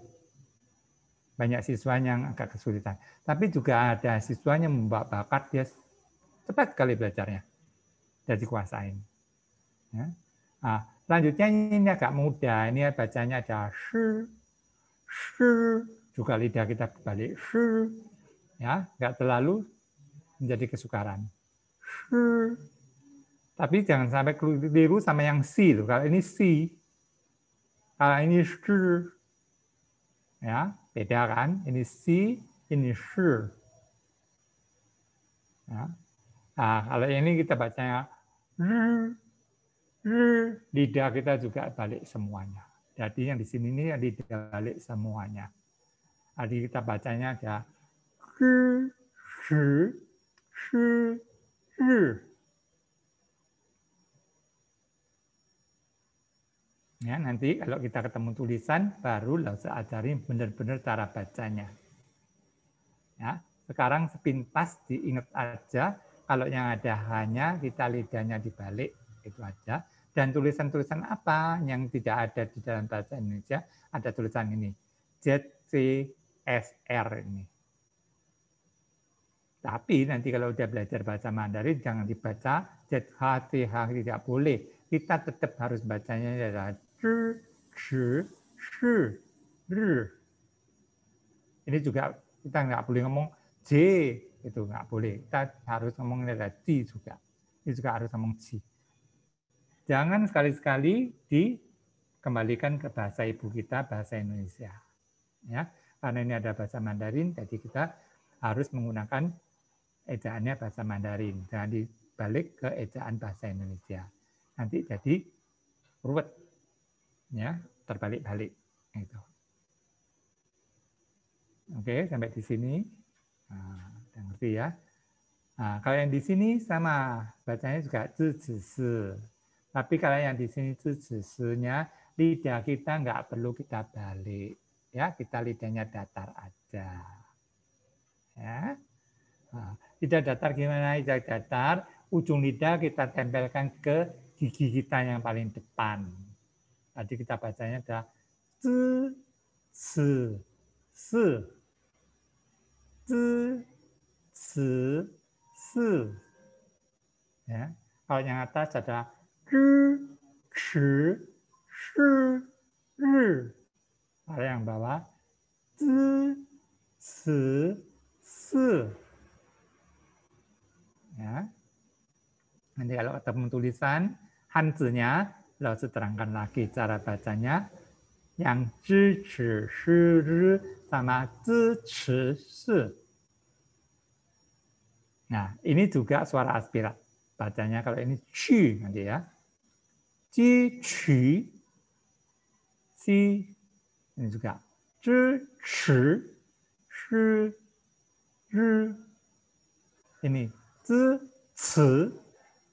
Banyak siswa yang agak kesulitan. Tapi juga ada siswa yang membawa bakat, dia cepat sekali belajarnya. Jadi kuasain. Ya. Nah, selanjutnya ini agak mudah. Ini bacanya ada shi. Juga lidah kita balik shi. Ya, nggak terlalu menjadi kesukaran. Shi. Tapi jangan sampai keliru sama yang si loh. Kalau ini si, kalau ini shi, ya beda kan? Ini si, ini shi. Ya. Nah, kalau ini kita bacanya lidah kita juga balik semuanya. Jadi yang di sini ini lidah balik semuanya. Jadi kita bacanya ada shi. Ya, nanti kalau kita ketemu tulisan, baru saya ajarin benar-benar cara bacanya. Ya, sekarang sepintas diingat aja, kalau yang ada hanya kita lidahnya dibalik, itu aja. Dan tulisan-tulisan apa yang tidak ada di dalam bahasa Indonesia, ada tulisan ini, ZCSR ini. Tapi nanti kalau udah belajar bahasa Mandarin, jangan dibaca ZHTH, tidak boleh. Kita tetap harus bacanya adalah ini juga kita nggak boleh ngomong J, itu nggak boleh. Kita harus ngomong ada T juga. Ini juga harus ngomong J. Jangan sekali-sekali dikembalikan ke bahasa ibu kita, bahasa Indonesia. Ya, karena ini ada bahasa Mandarin, jadi kita harus menggunakan ejaannya bahasa Mandarin. Jangan dibalik ke ejaan bahasa Indonesia. Nanti jadi ruwet. Ya, terbalik-balik gitu. Oke, sampai di sini. Nah, udah ngerti ya. Nah, kalau yang di sini sama, bacanya juga zhi. Tapi kalau yang di sini zhi-nya, lidah kita nggak perlu kita balik. Ya, kita lidahnya datar aja. Ya. Nah, lidah datar gimana? Lidah datar, ujung lidah kita tempelkan ke gigi kita yang paling depan. Tadi kita bacanya ada zi, si, si. Ya. Kalau yang atas ada shi, kalau yang bawah zi, si. Ya. Nanti kalau ketemu tulisan hanzi-nya, lalu terangkan lagi cara bacanya. Yang zhi, chi, shi, ri, sama zi, chi, si. Nah, ini juga suara aspirat. Bacanya kalau ini chi nanti ya. Ji, chi, si. Ini juga. Zhi, chi, shi, ri. Ini zi, ci,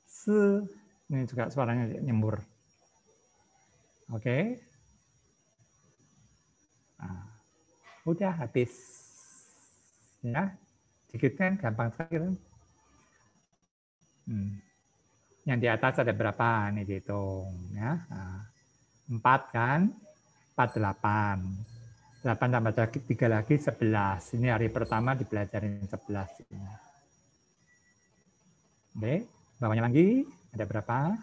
si. Ini juga suaranya nyembur. Oke. Nah, udah habis. Ya. Dikit kan gampang sekali kan. Yang di atas ada berapa? Ini dihitung. Ya. Nah, 4 kan? 4, 8. 8 tambah 3 lagi 11. Ini hari pertama dipelajarin 11. Ini. Oke. Bawahnya lagi ada berapa?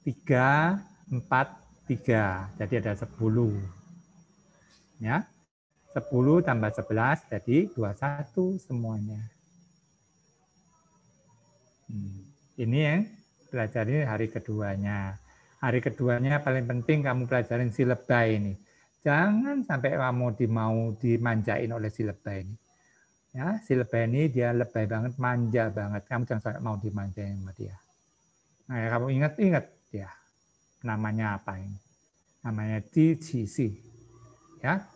3, 4, 3. Jadi ada 10. Ya. 10 tambah 11 jadi 21 semuanya. Ini yang pelajarin hari keduanya. Hari keduanya paling penting kamu pelajarin si lebay ini. Jangan sampai kamu mau dimanjain oleh si lebay ini. Ya, si lebay ini dia lebay banget, manja banget. Kamu jangan sampai mau dimanjain sama dia. Nah, ya, kamu ingat dia. Namanya apa ini? Namanya Ji-Qi-Si. Ya,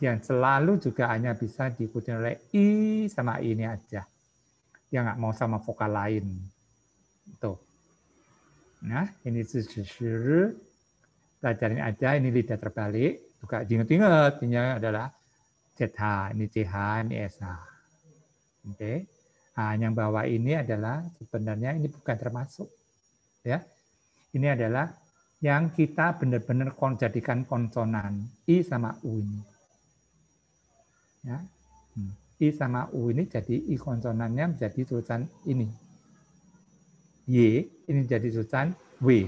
yang selalu juga hanya bisa diikuti oleh I sama I ini aja. Dia nggak mau sama vokal lain. Tuh. Nah, ini Zi-Zi-Shi. Pelajarin aja, ini lidah terbalik. Juga ingat-ingat, ini adalah ZH, ini CH, ini SH. Oke. Nah, yang bawah ini adalah sebenarnya ini bukan termasuk. Ya. Ini adalah yang kita benar-benar jadikan konsonan. I sama U ini. Ya. I sama U ini jadi I konsonannya menjadi tulisan ini. Y ini jadi tulisan W.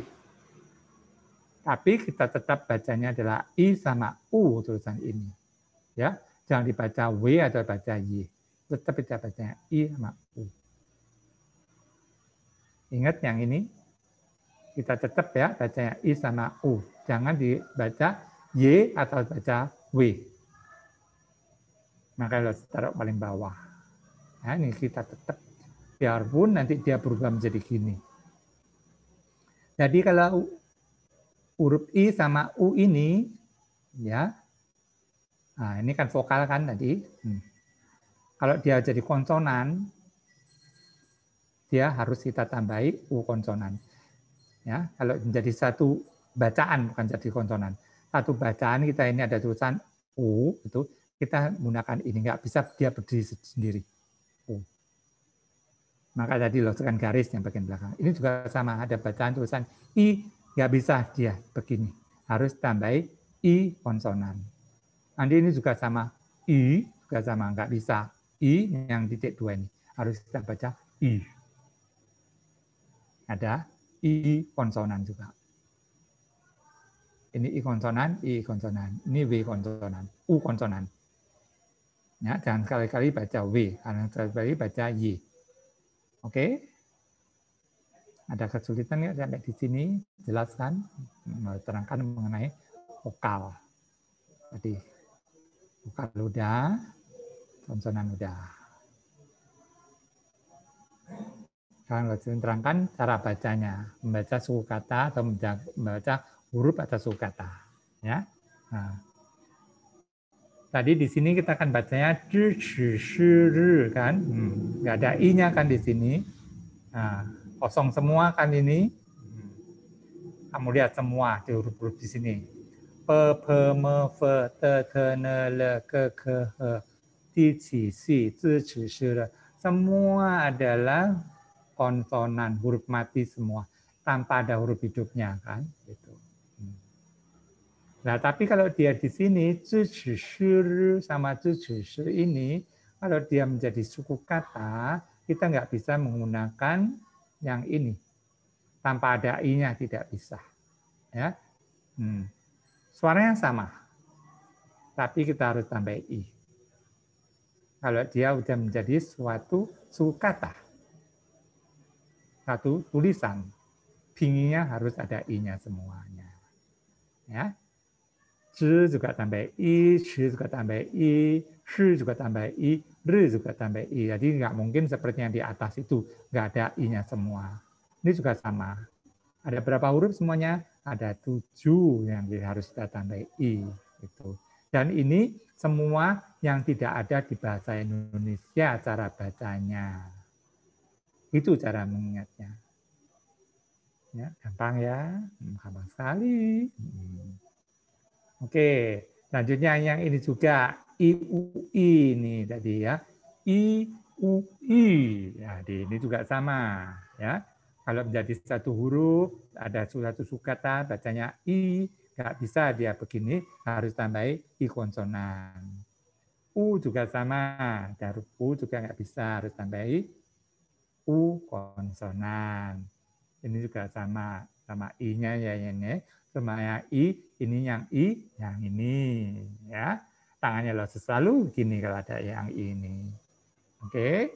Tapi kita tetap bacanya adalah I sama U tulisan ini. Ya, jangan dibaca W atau baca Y. Tetap kita bacanya I sama U. Ingat yang ini? Kita tetap ya bacanya I sama U. Jangan dibaca Y atau baca W. Maka harus taruh paling bawah. Nah, ini kita tetap. Biarpun nanti dia berubah menjadi gini. Jadi kalau huruf I sama U ini, ya, nah ini kan vokal kan tadi. Kalau dia jadi konsonan, dia harus kita tambahi U konsonan. Ya, kalau menjadi satu bacaan bukan jadi konsonan. Satu bacaan kita ini ada tulisan U, itu kita menggunakan ini, nggak bisa dia berdiri sendiri. U. Maka tadi luruskan garis yang bagian belakang. Ini juga sama, ada bacaan tulisan I, nggak bisa dia begini. Harus tambahi I konsonan. Nanti ini juga sama, I juga sama, nggak bisa. I yang titik 2 ini. Harus kita baca I. Ada I konsonan juga. Ini I konsonan, I konsonan. Ini W konsonan, U konsonan. Ya, jangan sekali-kali baca W, karena sekali-kali baca Y. Oke? Ada kesulitan nggak sampai di sini? Jelaskan, terangkan mengenai vokal. Tadi vokal udah, konsonan udah. Sekarang terangkan cara bacanya, membaca suku kata atau membaca huruf atau suku kata. Ya. Nah. Tadi di sini kita akan bacanya kan, nggak ada i-nya kan di sini. Nah, kosong semua kan ini. Kamu lihat semua di huruf-huruf di sini. P, P, M, F, T, T, N, L, K, K, H, Di, Ci, Si, Zi, Ci, Shi, Le. Semua adalah konsonan, huruf mati semua. Tanpa ada huruf hidupnya kan. Gitu. Nah, tapi kalau dia di sini, sama ini, kalau dia menjadi suku kata, kita nggak bisa menggunakan yang ini. Tanpa ada i-nya tidak bisa. Ya. Suaranya sama, tapi kita harus tambah i. Kalau dia sudah menjadi suatu suku kata, satu tulisan, pinginya harus ada i-nya semuanya. Ya. Zhi juga tambah i, shi juga tambah i, shi juga tambah i, ri juga tambah i. Jadi nggak mungkin seperti yang di atas itu, nggak ada i-nya semua. Ini juga sama. Ada berapa huruf semuanya? Ada 7 yang harus kita tambah i. Gitu. Dan ini semua yang tidak ada di bahasa Indonesia cara bacanya. Itu cara mengingatnya. Ya, gampang ya, gampang sekali. Oke, selanjutnya yang ini juga IUI ini tadi ya. IUI. Ya, ini juga sama ya. Kalau menjadi satu huruf, ada suatu sukata bacanya I, nggak bisa dia begini, harus tambahi I konsonan. U juga sama, ada huruf U juga nggak bisa, harus tambahi U konsonan. Ini juga sama I-nya ya ini. Semuanya I, ini yang I, yang ini. Ya. tangannya lo selalu gini kalau ada yang ini. Oke.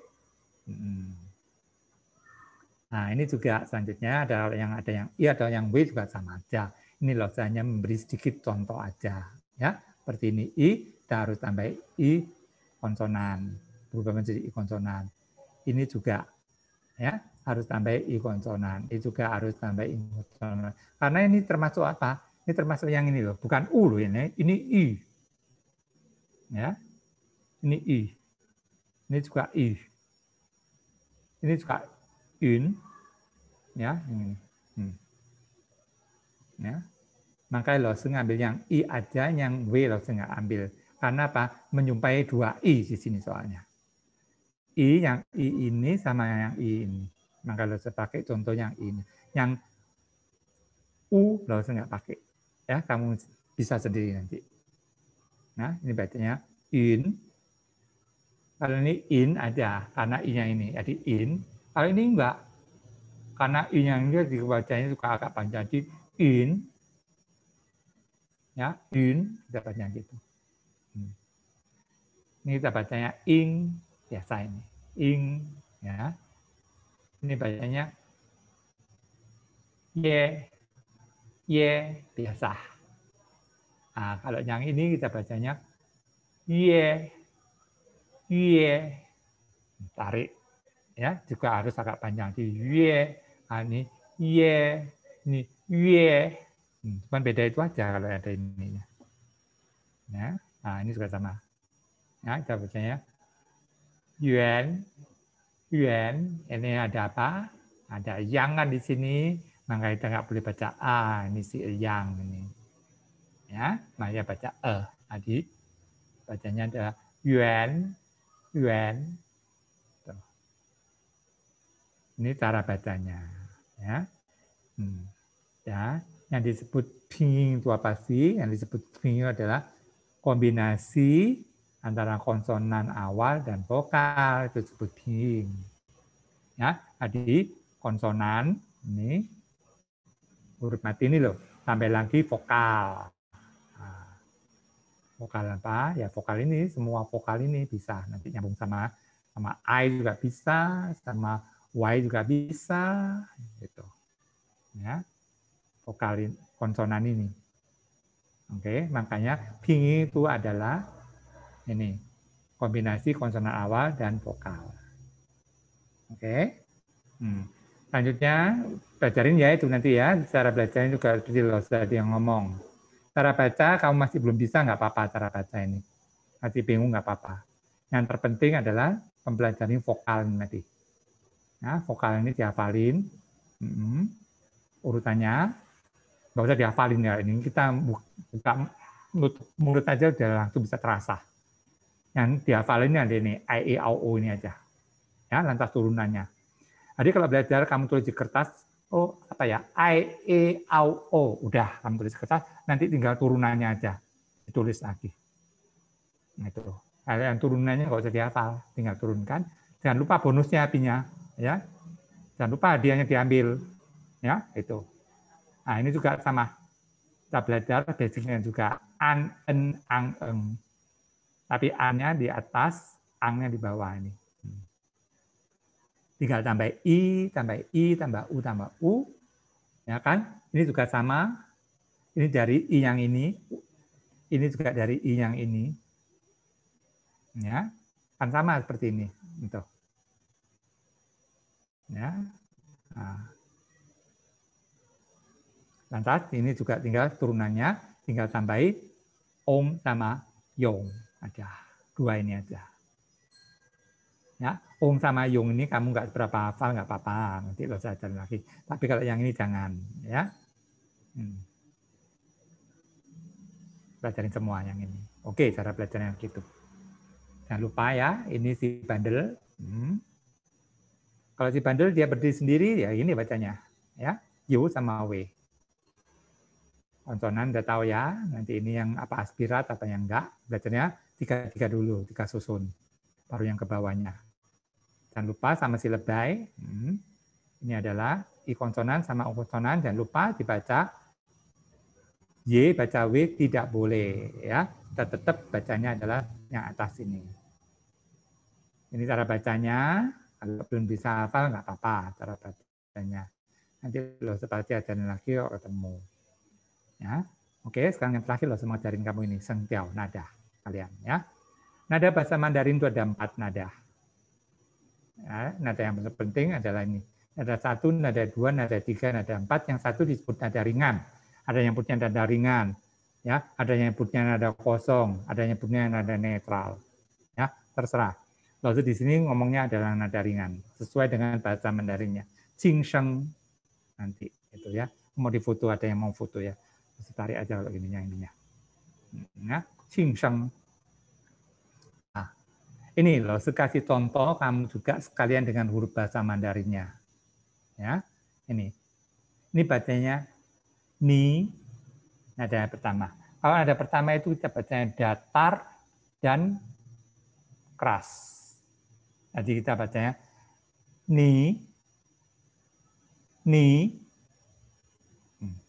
Nah, ini juga selanjutnya ada yang I atau yang W juga sama aja. Ini lo hanya memberi sedikit contoh aja, ya. Seperti ini I, kita harus tambah I konsonan, berubah menjadi I konsonan. Ini juga, ya, harus tambah I konsonan. Ini juga harus tambah I konsonan. Karena ini termasuk apa? Ini termasuk yang ini loh, bukan U loh ini I. Ya, ini I. Ini juga I. Ini juga in, ya, ini. Ya. Maka lo ngambil yang I aja, yang W lo nggak ambil. Karena apa? Menyumpai dua I di sini soalnya. I yang I ini sama yang I ini. Maka lo pakai contoh yang ini. Yang U lo nggak pakai. Ya, kamu bisa sendiri nanti. Nah, ini bacanya in. Kalau ini in aja, karena I-nya ini. Jadi in. Kalau ini enggak. Karena I-nya ini dibacanya suka agak panjang. Jadi in. Ya, in. Kita bacanya gitu. Ini kita bacanya ing. Biasa ini. Ing. Ya. Ini bacanya ye. Ye. Biasa. Nah, kalau yang ini kita bacanya ye. Ye. Tarik. Ya, juga harus agak panjang. Di ye. Nah, ini ye. Ini ye. Cuman beda itu aja kalau ada ininya. Ya. Nah, ini juga sama. Ya, kita bacanya yuan. Yuan. Ini ada apa? Ada yang kan di sini. Maka kita nggak boleh baca a. Ini si yang ini. Ya, maka baca tadi. Bacanya ada yuan. Yuan. Ini cara bacanya, ya. Ya, yang disebut ping itu apa sih? Yang disebut ping adalah kombinasi antara konsonan awal dan vokal, itu disebut ping. Ya, tadi konsonan ini huruf mati ini loh, tambah lagi vokal. Nah, vokal apa? Ya vokal ini, semua vokal ini bisa nanti nyambung sama I juga bisa, sama Y juga bisa, gitu. Ya, vokal konsonan ini. Oke, makanya ping itu adalah ini kombinasi konsonan awal dan vokal. Oke. Selanjutnya belajarin ya itu nanti ya, cara belajarnya juga seperti lo tadi yang ngomong. Cara baca kamu masih belum bisa nggak apa-apa cara baca ini, masih bingung nggak apa-apa. Yang terpenting adalah mempelajari vokal nanti. Nah, vokal ini dihafalin, urutannya, nggak usah dihafalin ya. Ini kita buka mulut aja udah langsung bisa terasa. Yang dihafalin ada ini I, E, A, O ini aja. Ya, lantas turunannya. Jadi kalau belajar kamu tulis di kertas, oh apa ya, I, E, A, O, udah kamu tulis di kertas, nanti tinggal turunannya aja ditulis lagi. Nah, itu. Yang turunannya nggak usah dihafal, tinggal turunkan. Jangan lupa bonusnya apinya, ya. Jangan lupa hadiahnya diambil, ya itu. Nah ini juga sama. Kita belajar basicnya juga an, en, ang, eng. Tapi an-nya di atas, ang-nya di bawah ini. Tinggal tambah I, tambah U. Ya kan? Ini juga sama. Ini dari I yang ini. Ini juga dari I yang ini. Ya. Kan sama seperti ini. Gitu. Ya. Nah. Lantas ini juga tinggal turunannya, tinggal tambahi om sama yong aja. Dua ini aja. Ya, om sama yong ini kamu nggak seberapa hafal nggak apa-apa, nanti lo ajarin lagi. Tapi kalau yang ini jangan, ya. Pelajarin semua yang ini. Oke, cara belajarnya gitu. Jangan lupa ya, ini si bandel. Kalau si bandel dia berdiri sendiri, ya ini bacanya, ya, U sama W. Konsonan udah tahu ya, nanti ini yang apa aspirat, apa yang enggak. Belajarnya 3 dulu, 3 susun. Baru yang ke bawahnya. Jangan lupa sama si lebay. Ini adalah I konsonan sama U konsonan. Jangan lupa dibaca Y, baca W tidak boleh. Ya, kita tetap bacanya adalah yang atas ini. Ini cara bacanya. Kalau belum bisa hafal nggak apa-apa cara bacanya. Nanti lo seperti ajarin lagi kok ketemu. Ya, oke. Sekarang yang terakhir lo semua ajarin kamu ini sengtiao nada kalian ya. Nada bahasa Mandarin itu ada 4 nada. Ya, nada yang penting adalah ini. Nada 1, nada 2, nada 3, nada 4. Yang satu disebut nada ringan. Ada yang punya nada ringan. Ya, ada yang punya nada kosong, ada yang punya nada netral. Ya, terserah. Lalu di sini ngomongnya adalah nada ringan, sesuai dengan bahasa Mandarinnya. Qingsheng nanti itu ya. Mau difoto, ada yang mau foto ya. Terus tarik aja kalau ininya. Ya, qingsheng. Nah, ini loh, kasih contoh kamu juga sekalian dengan huruf bahasa Mandarinnya. Ya, ini bacanya ni, nada pertama. Kalau nada pertama itu kita bacanya datar dan keras. Jadi kita bacanya ni,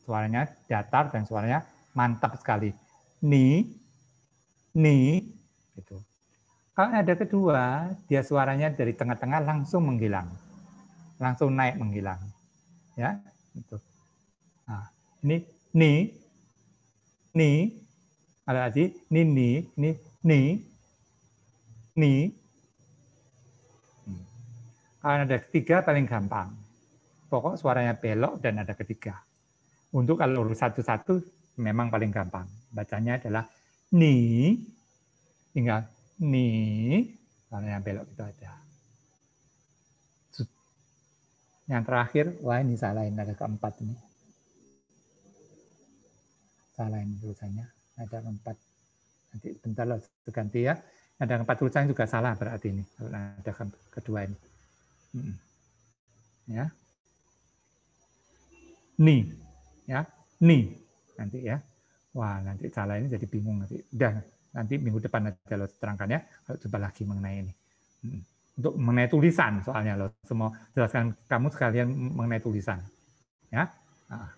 suaranya datar dan suaranya mantap sekali. Ni, gitu. Kalau nada kedua, dia suaranya dari tengah-tengah langsung menghilang, langsung naik menghilang, ya. Gitu. Nah, ini ada lagi ni. Kalau nada ketiga paling gampang. Pokok suaranya belok dan nada ketiga. Untuk kalau urut satu-satu memang paling gampang. Bacanya adalah ni, tinggal ni, suaranya belok itu aja. Yang terakhir, wah ini salahin nada keempat ini. Salahin tulisannya, nada keempat. Nanti bentar loh, ganti ya. Nada keempat tulisannya juga salah berarti ini. Nada kedua ini. Ya. Ni, ya, ni nanti ya. Wah, nanti salah ini jadi bingung nanti. Udah, nanti minggu depan aja lo terangkan ya. Kalau coba lagi mengenai ini. Untuk mengenai tulisan soalnya lo semua jelaskan kamu sekalian mengenai tulisan. Ya. Nah.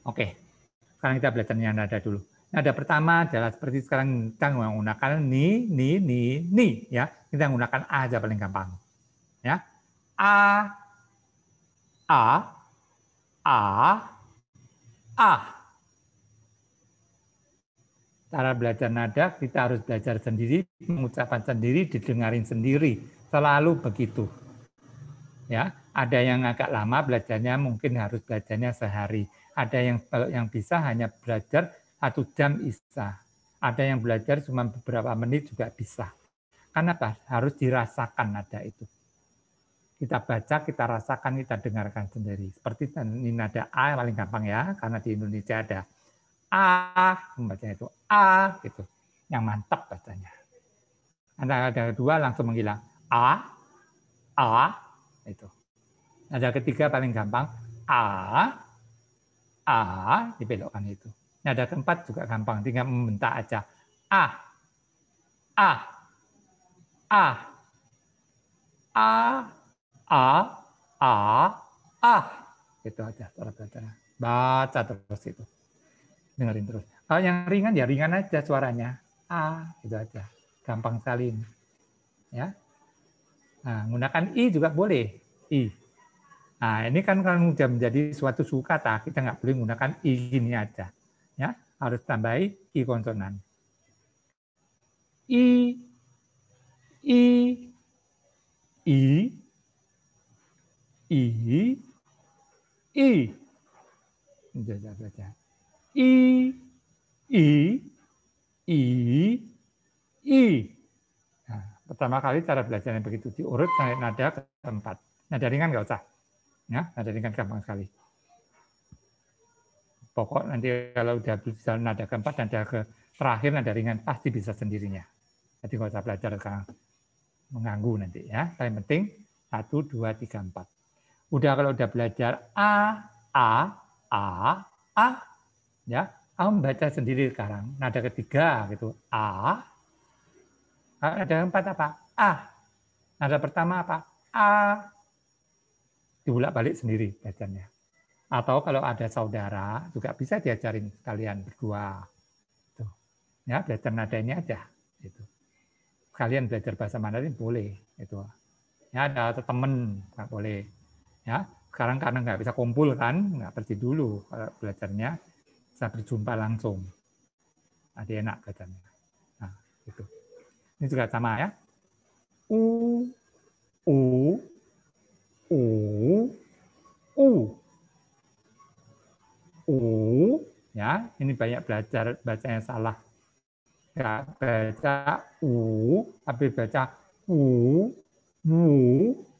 Oke. Sekarang kita belajarnya nada dulu. Nada pertama adalah seperti sekarang kita menggunakan ni ya. Kita menggunakan a aja paling gampang. Ya. A. Cara belajar nada kita harus belajar sendiri, mengucapkan sendiri, didengarin sendiri, selalu begitu. Ya, ada yang agak lama belajarnya, mungkin harus belajarnya sehari. Ada yang kalau yang bisa hanya belajar 1 jam bisa. Ada yang belajar cuma beberapa menit juga bisa. Karena apa? Harus dirasakan nada itu. Kita baca, kita rasakan, kita dengarkan sendiri. Seperti ini nada A paling gampang ya, karena di Indonesia ada membacanya itu gitu, yang mantap bacanya. Nada kedua langsung menghilang itu. Nada ketiga paling gampang dibelokkan itu. Nada keempat juga gampang, tinggal membentak aja itu aja cara bacanya. Baca terus itu. Dengerin terus. Kalau yang ringan ya ringan aja suaranya. Itu aja. Gampang sekali. Ya. Nah, menggunakan i juga boleh. I. Nah, ini kan kalau sudah menjadi suatu sukata, kita nggak boleh menggunakan i gini aja. Ya, harus tambahi i konsonan. I. Baca. Nah, pertama kali cara belajarnya begitu, diurut sampai nada keempat. Nada ringan nggak usah. Ya, nada ringan gampang sekali. Pokok nanti kalau udah bisa nada keempat, nada ke terakhir, nada ringan pasti bisa sendirinya. Jadi nggak usah belajar sekarang mengganggu nanti ya. Yang penting 1, 2, 3, 4. Udah kalau udah belajar ya, kamu baca sendiri sekarang. Nada ketiga gitu nada keempat apa? Nada pertama apa? Dibolak-balik sendiri bacanya. Atau kalau ada saudara juga bisa diajarin kalian berdua. Tuh. Ya, belajar nada ini aja. Gitu. Kalian belajar bahasa Mandarin boleh. Itu. Ya, ada teman nggak boleh. Ya, sekarang karena nggak bisa kumpul kan, nggak pergi dulu kalau belajarnya bisa berjumpa langsung. Ada enak belajarnya. Nah, itu. Ini juga sama ya. U, u, ya, ini banyak belajar bacanya salah. Ya, baca tapi baca u,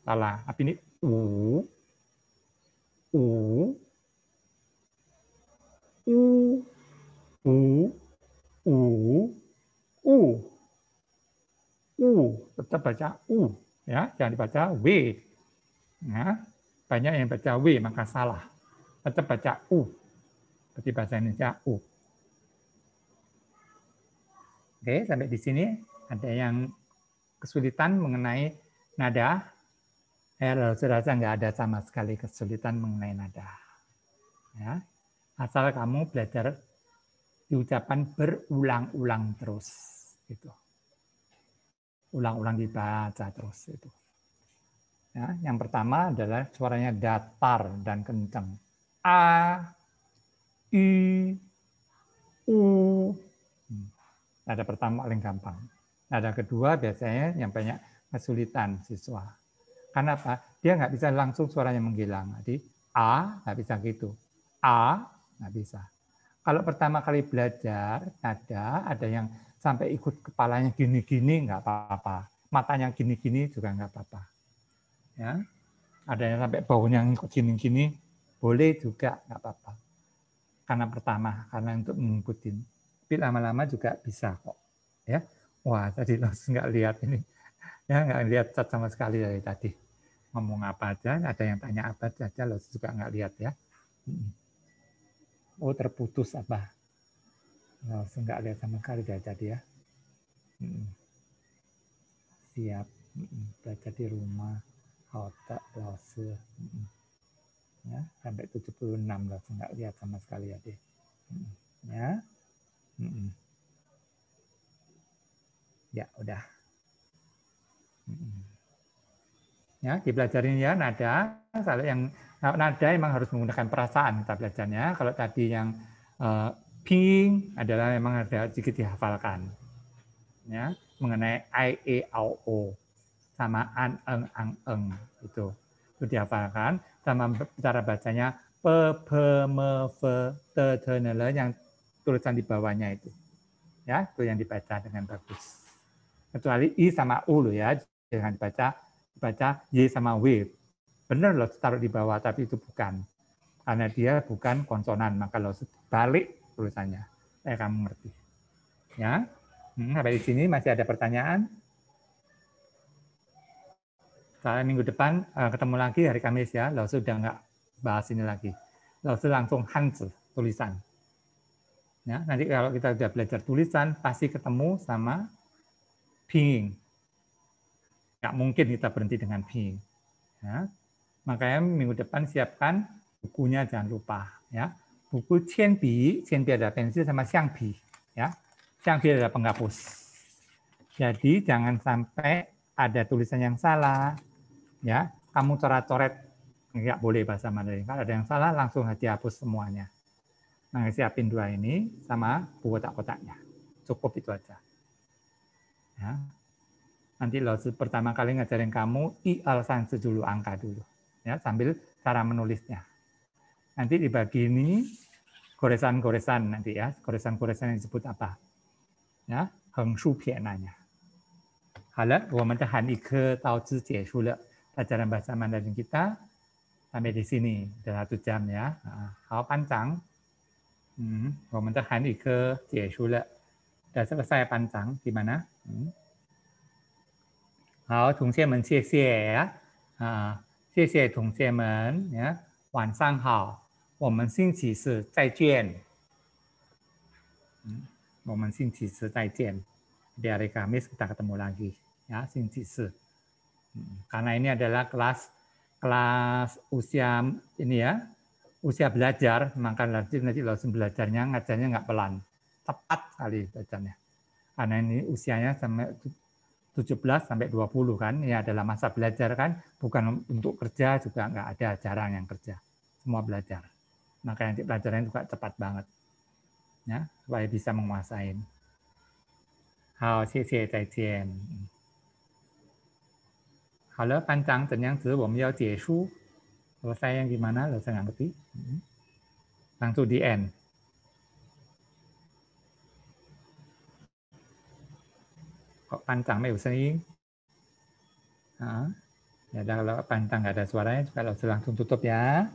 salah. Tapi ini u, u, tetap baca ya, jangan dibaca w. Ya, banyak yang baca w maka salah. Tetap baca seperti bahasa Indonesia Oke, sampai di sini ada yang kesulitan mengenai nada. Saya rasa nggak ada sama sekali kesulitan mengenai nada. Ya, asal kamu belajar diucapan berulang-ulang terus, gitu. Ulang-ulang dibaca terus itu. Ya, yang pertama adalah suaranya datar dan kencang. A, I, U. Nada pertama paling gampang. Nada kedua biasanya yang banyak kesulitan siswa. Karena apa? Dia nggak bisa langsung suaranya menghilang. Jadi A nggak bisa gitu. A nggak bisa. Kalau pertama kali belajar nada, ada yang sampai ikut kepalanya gini-gini nggak apa-apa. Matanya gini-gini juga nggak apa-apa. Ya, ada yang sampai baunya ngikut gini-gini, boleh juga nggak apa-apa. Karena pertama, karena untuk mengikuti. Tapi lama-lama juga bisa kok. Ya, wah tadi langsung nggak lihat ini, ya nggak lihat chat sama sekali dari tadi. Ngomong apa aja, ada yang tanya apa aja, lo juga nggak lihat ya. Oh terputus apa? Langsung nggak lihat sama sekali dari tadi ya. Siap, belajar di rumah, otak, lose. Ya, sampai 76 langsung nggak lihat sama sekali ya deh. Ya. Ya, udah. Ya, dipelajarin ya nada. Kalau yang nada emang harus menggunakan perasaan kita belajarnya. Kalau tadi yang ping adalah memang ada sedikit dihafalkan. Ya, mengenai I, E, A, O sama an, eng itu dihafalkan. Sama cara bacanya pe, me, fe, te, nele yang tulisan di bawahnya itu. Ya, itu yang dibaca dengan bagus. Kecuali I sama U loh ya, jangan dibaca Y sama W. Benar loh taruh di bawah, tapi itu bukan. Karena dia bukan konsonan, maka lo balik tulisannya. Kamu ngerti. Ya, sampai di sini masih ada pertanyaan? Kalau minggu depan ketemu lagi hari Kamis ya, lo sudah nggak bahas ini lagi. Lo langsung Hanzi, tulisan. Ya, nanti kalau kita sudah belajar tulisan, pasti ketemu sama pinyin. Nggak mungkin kita berhenti dengan pinyin. Ya. Makanya minggu depan siapkan bukunya, jangan lupa. Ya. Buku cianbi adalah pensil sama xiangbi. Ya. Xiangbi adalah penghapus. Jadi jangan sampai ada tulisan yang salah. Ya, kamu coret-coret nggak boleh bahasa Mandarin. Kalau ada yang salah langsung dihapus semuanya. Nah, siapin dua ini sama buku kotak-kotaknya. Cukup itu aja. Ya. Nanti lo pertama kali ngajarin kamu i-al-san dulu, angka dulu. Ya, sambil cara menulisnya. Nanti dibagi ini goresan-goresan nanti ya. Goresan-goresan yang disebut apa? Ya, hengshu piananya. 好了，我们的韩语课到此结束了。Pelajaran bahasa Mandarin kita sampai di sini. Sudah 1 jam ya. 好，班长。我们的韩语课结束了。Sudah selesai班长 gimana? 好，同学们谢谢呀。谢谢同学们呀。晚上好，我们星期四再见。我们星期四再见。Di hari Kamis kita ketemu lagi ya,星期四. Karena ini adalah kelas usia ini ya, usia belajar, maka nanti langsung belajarnya ngajarnya nggak pelan, tepat sekali bacanya. Karena ini usianya sampai 17 sampai 20 kan, ini adalah masa belajar kan, bukan untuk kerja juga nggak ada, jarang yang kerja, semua belajar. Maka nanti pelajarannya juga cepat banget, ya, supaya bisa menguasai. 好，谢谢，再见。好了，班长怎样子我们要结束selesai yang gimana lo saya nggak ngerti. Langsung di end. Kok pantang mau sering? Ya udah kalau pantang nggak ada suaranya juga lo langsung tutup ya.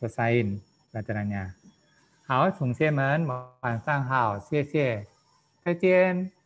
Selesain pelajarannya. 好，同学们晚上好，谢谢，再见。